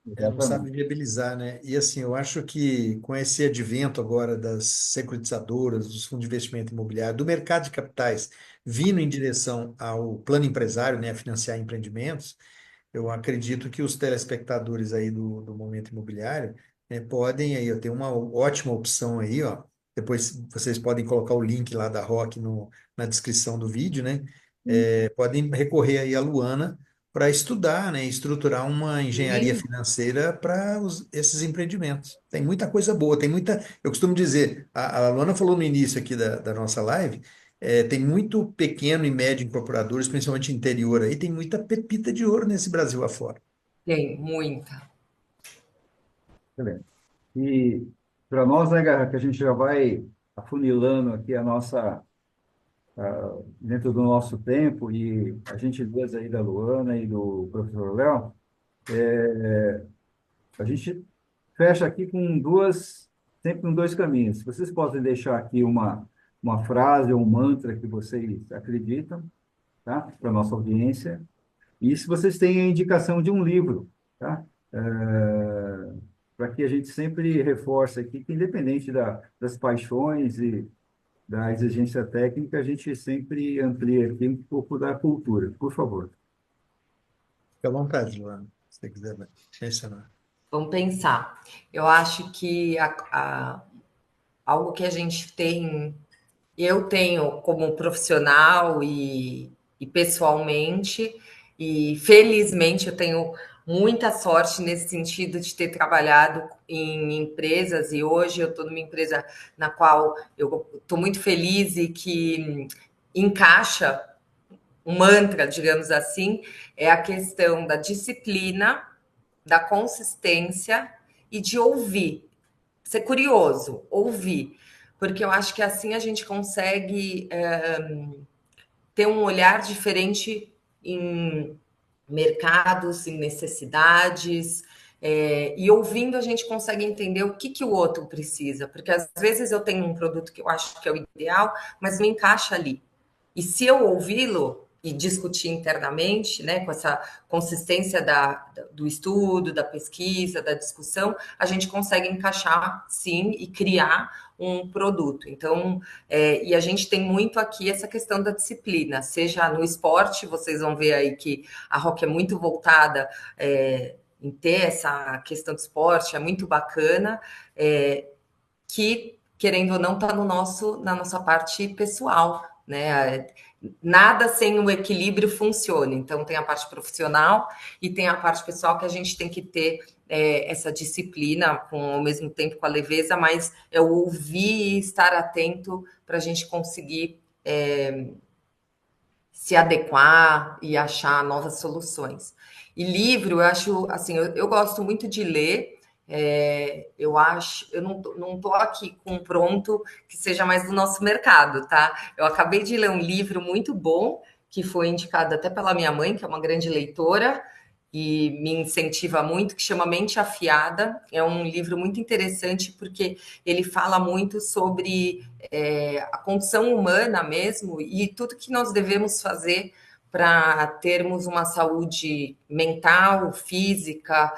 Não sabe Exatamente. viabilizar, né? E assim, eu acho que com esse advento agora das securitizadoras, dos fundos de investimento imobiliário, do mercado de capitais vindo em direção ao plano empresário, né, a financiar empreendimentos, eu acredito que os telespectadores aí do Momento Imobiliário podem aí, ó, ter uma ótima opção aí, ó. Depois vocês podem colocar o link lá da ROC na descrição do vídeo, né? Podem recorrer aí à Luana para estudar, né? Estruturar uma engenharia Sim, financeira para esses empreendimentos. Tem muita coisa boa, tem muita. Eu costumo dizer, a Luana falou no início aqui da nossa live. Tem muito pequeno e médio incorporadores, principalmente interior aí, tem muita pepita de ouro nesse Brasil afora. tem muita. Excelente. E para nós, né, Garra, que a gente já vai afunilando aqui a nossa, dentro do nosso tempo, e a gentileza aí da Luana e do professor Léo, a gente fecha aqui com sempre com dois caminhos. Vocês podem deixar aqui uma frase ou um mantra que vocês acreditam, tá? Para a nossa audiência. E se vocês têm a indicação de um livro, tá? Para que a gente sempre reforce aqui que, independente das paixões e da exigência técnica, a gente sempre amplia aqui um pouco da cultura. Por favor. Fique à vontade, Luana, se você quiser mencionar. Vamos pensar. Eu acho que algo que a gente tem, eu tenho como profissional e pessoalmente, e felizmente eu tenho muita sorte nesse sentido de ter trabalhado em empresas, e hoje eu estou numa empresa na qual eu estou muito feliz e que encaixa um mantra, digamos assim, é a questão da disciplina, da consistência e de ouvir, ser curioso, ouvir, porque eu acho que assim a gente consegue ter um olhar diferente em mercados, em necessidades, e ouvindo a gente consegue entender o que o outro precisa, porque às vezes eu tenho um produto que eu acho que é o ideal, mas não encaixa ali. E se eu ouvi-lo e discutir internamente, né, com essa consistência do estudo, da pesquisa, da discussão, a gente consegue encaixar, sim, e criar um produto. Então, e a gente tem muito aqui essa questão da disciplina, seja no esporte, vocês vão ver aí que a ROC é muito voltada em ter essa questão do esporte, é muito bacana, que, querendo ou não, está na nossa parte pessoal, né? Nada sem o equilíbrio funciona. Então, tem a parte profissional e tem a parte pessoal que a gente tem que ter essa disciplina, ao mesmo tempo com a leveza, mas é o ouvir e estar atento para a gente conseguir se adequar e achar novas soluções. E livro, eu acho, assim, eu gosto muito de ler. Eu não estou aqui com um pronto que seja mais do nosso mercado, tá? Eu acabei de ler um livro muito bom, que foi indicado até pela minha mãe, que é uma grande leitora, e me incentiva muito, que chama Mente Afiada. É um livro muito interessante, porque ele fala muito sobre a condição humana mesmo, e tudo que nós devemos fazer para termos uma saúde mental, física,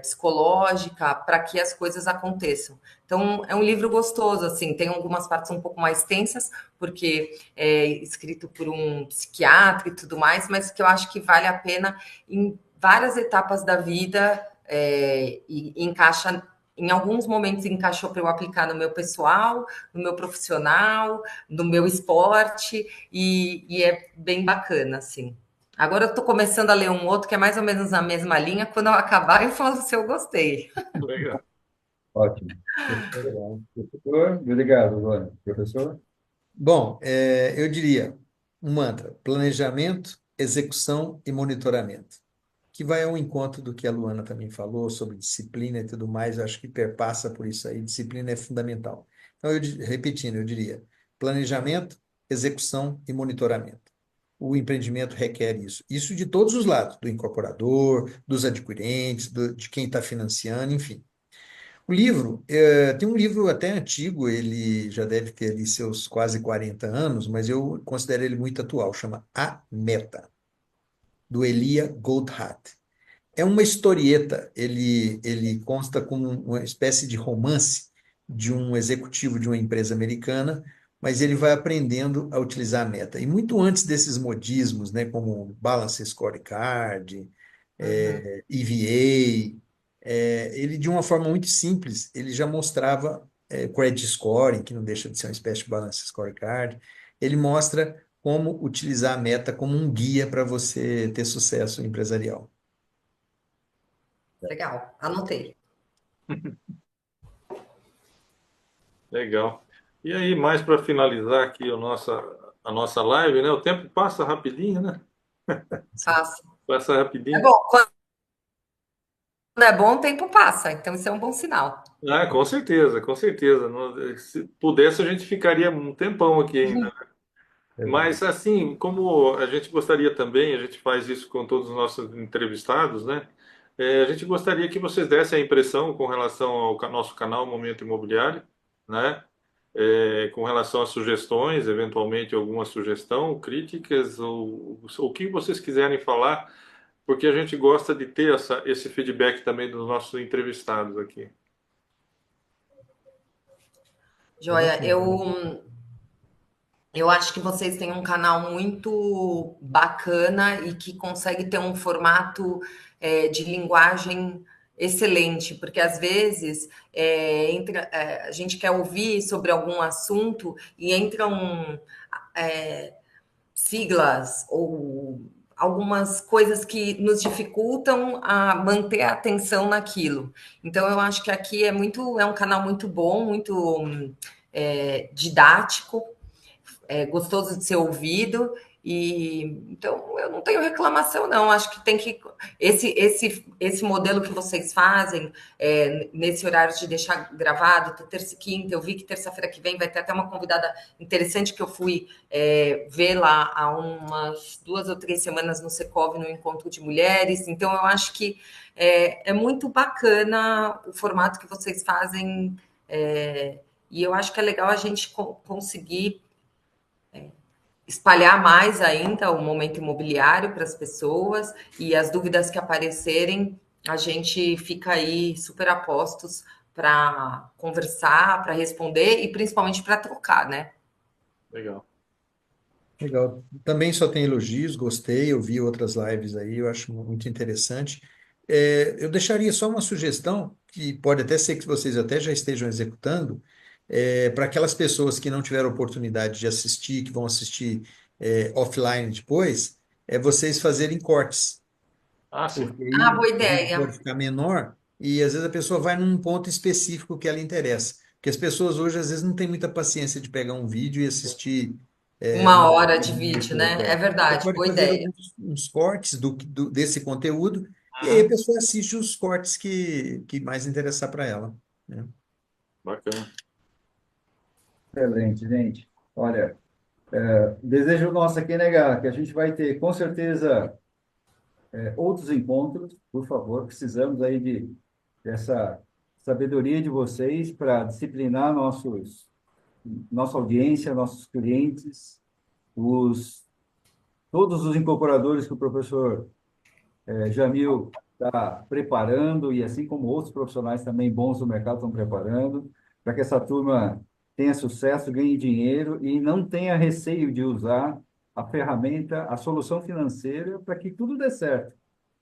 psicológica, para que as coisas aconteçam. Então, é um livro gostoso, assim, tem algumas partes um pouco mais tensas, porque é escrito por um psiquiatra e tudo mais, mas que eu acho que vale a pena em várias etapas da vida, e encaixa, em alguns momentos encaixou para eu aplicar no meu pessoal, no meu profissional, no meu esporte, e é bem bacana, assim. Agora eu estou começando a ler um outro que é mais ou menos na mesma linha. Quando eu acabar, eu falo se eu gostei. Legal. Ótimo. Professor, obrigado, Luana. Professor? Bom, eu diria um mantra: planejamento, execução e monitoramento, que vai ao encontro do que a Luana também falou sobre disciplina e tudo mais. Eu acho que perpassa por isso aí. Disciplina é fundamental. Então, repetindo, eu diria planejamento, execução e monitoramento. O empreendimento requer isso. Isso de todos os lados, do incorporador, dos adquirentes, de quem está financiando, enfim. O livro, tem um livro até antigo, ele já deve ter ali seus quase 40 anos, mas eu considero ele muito atual, chama A Meta, do Elia Goldhardt. É uma historieta, ele consta como uma espécie de romance de um executivo de uma empresa americana, mas ele vai aprendendo a utilizar a meta. E muito antes desses modismos, né, como Balance Scorecard, Uhum. EVA, ele de uma forma muito simples, ele já mostrava credit scoring, que não deixa de ser uma espécie de balance scorecard, ele mostra como utilizar a meta como um guia para você ter sucesso empresarial. Legal, anotei. Legal. E aí, mais para finalizar aqui a nossa live, né? O tempo passa rapidinho, né? Passa. Passa É rapidinho. bom, quando é bom, o tempo passa, então isso é um bom sinal. Ah, com certeza, com certeza. Se pudesse, a gente ficaria um tempão aqui ainda. Verdade. Mas, assim, como a gente gostaria também, a gente faz isso com todos os nossos entrevistados, né? A gente gostaria que vocês dessem a impressão com relação ao nosso canal Momento Imobiliário, né? Com relação a sugestões, eventualmente alguma sugestão, críticas, ou o que vocês quiserem falar, porque a gente gosta de ter esse feedback também dos nossos entrevistados aqui. É Joia, bacana. eu acho que vocês têm um canal muito bacana e que consegue ter um formato de linguagem excelente, porque às vezes a gente quer ouvir sobre algum assunto e entram siglas ou algumas coisas que nos dificultam a manter a atenção naquilo. Então eu acho que aqui é um canal muito bom, muito didático, gostoso de ser ouvido. E então eu não tenho reclamação, não. Acho que tem que esse modelo que vocês fazem nesse horário de deixar gravado, terça e quinta. Eu vi que terça-feira que vem vai ter até uma convidada interessante que eu fui ver lá há umas 2 ou 3 semanas no Secov, no Encontro de Mulheres. Então eu acho que é muito bacana o formato que vocês fazem. E eu acho que é legal a gente conseguir espalhar mais ainda o momento imobiliário para as pessoas e as dúvidas que aparecerem, a gente fica aí super a postos para conversar, para responder e principalmente para trocar, né? Legal. Legal. Também só tem elogios, gostei, eu vi outras lives aí, eu acho muito interessante. Eu deixaria só uma sugestão, que pode até ser que vocês até já estejam executando, para aquelas pessoas que não tiveram oportunidade de assistir, que vão assistir offline depois, é vocês fazerem cortes, Ah, sim. porque Ah, aí boa o vídeo pode ideia. ficar menor e às vezes a pessoa vai num ponto específico que ela interessa. Porque as pessoas hoje às vezes não têm muita paciência de pegar um vídeo e assistir Uma uma hora de hora vídeo, toda. né? É Você verdade, pode boa fazer ideia. alguns uns cortes desse conteúdo e aí a Uhum. pessoa assiste os cortes que mais interessar para ela, né? Bacana. Excelente, gente. Olha, desejo nosso aqui, né, Gá, que a gente vai ter, com certeza, outros encontros, por favor. Precisamos aí dessa sabedoria de vocês para disciplinar nossa audiência, nossos clientes, os, todos os incorporadores que o professor Jamil está preparando, e assim como outros profissionais também bons do mercado estão preparando, para que essa turma tenha sucesso, ganhe dinheiro e não tenha receio de usar a ferramenta, a solução financeira para que tudo dê certo,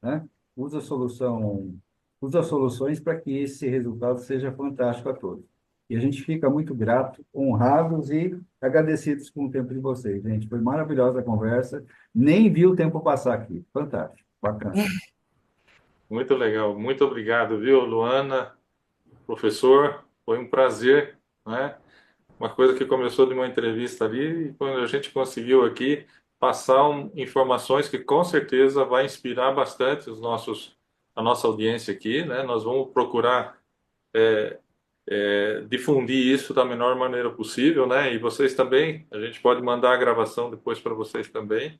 né? Usa a solução, usa as soluções para que esse resultado seja fantástico a todos. E a gente fica muito grato, honrados e agradecidos com o tempo de vocês, gente. Foi maravilhosa a conversa. Nem vi o tempo passar aqui. Fantástico. Bacana. Muito legal. Muito obrigado, viu, Luana, professor? Foi um prazer, né? Uma coisa que começou de uma entrevista ali, e quando a gente conseguiu aqui passar informações que com certeza vai inspirar bastante a nossa audiência aqui, né? Nós vamos procurar difundir isso da menor maneira possível, né? E vocês também, a gente pode mandar a gravação depois para vocês também,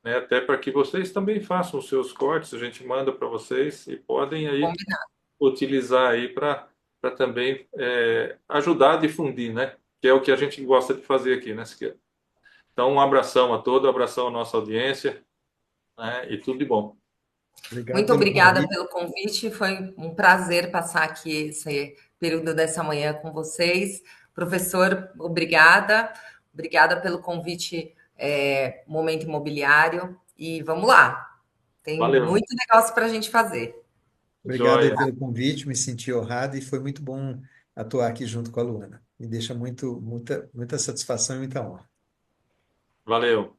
né? Até para que vocês também façam os seus cortes, a gente manda para vocês e podem aí Combinado. utilizar aí para também ajudar a difundir, né? Que é o que a gente gosta de fazer aqui, né, Siqueira? Então, um abração a todos, um abração à nossa audiência, né? E tudo de bom. Obrigado Muito pelo obrigada convite. pelo convite. Foi um prazer passar aqui esse período dessa manhã com vocês. Professor, obrigada. Obrigada pelo convite, Momento Imobiliário. E vamos lá. Tem Valeu. muito negócio para a gente fazer. Obrigado aí Joia. pelo convite, me senti honrado e foi muito bom atuar aqui junto com a Luana. Me deixa muita satisfação e muita honra. Valeu.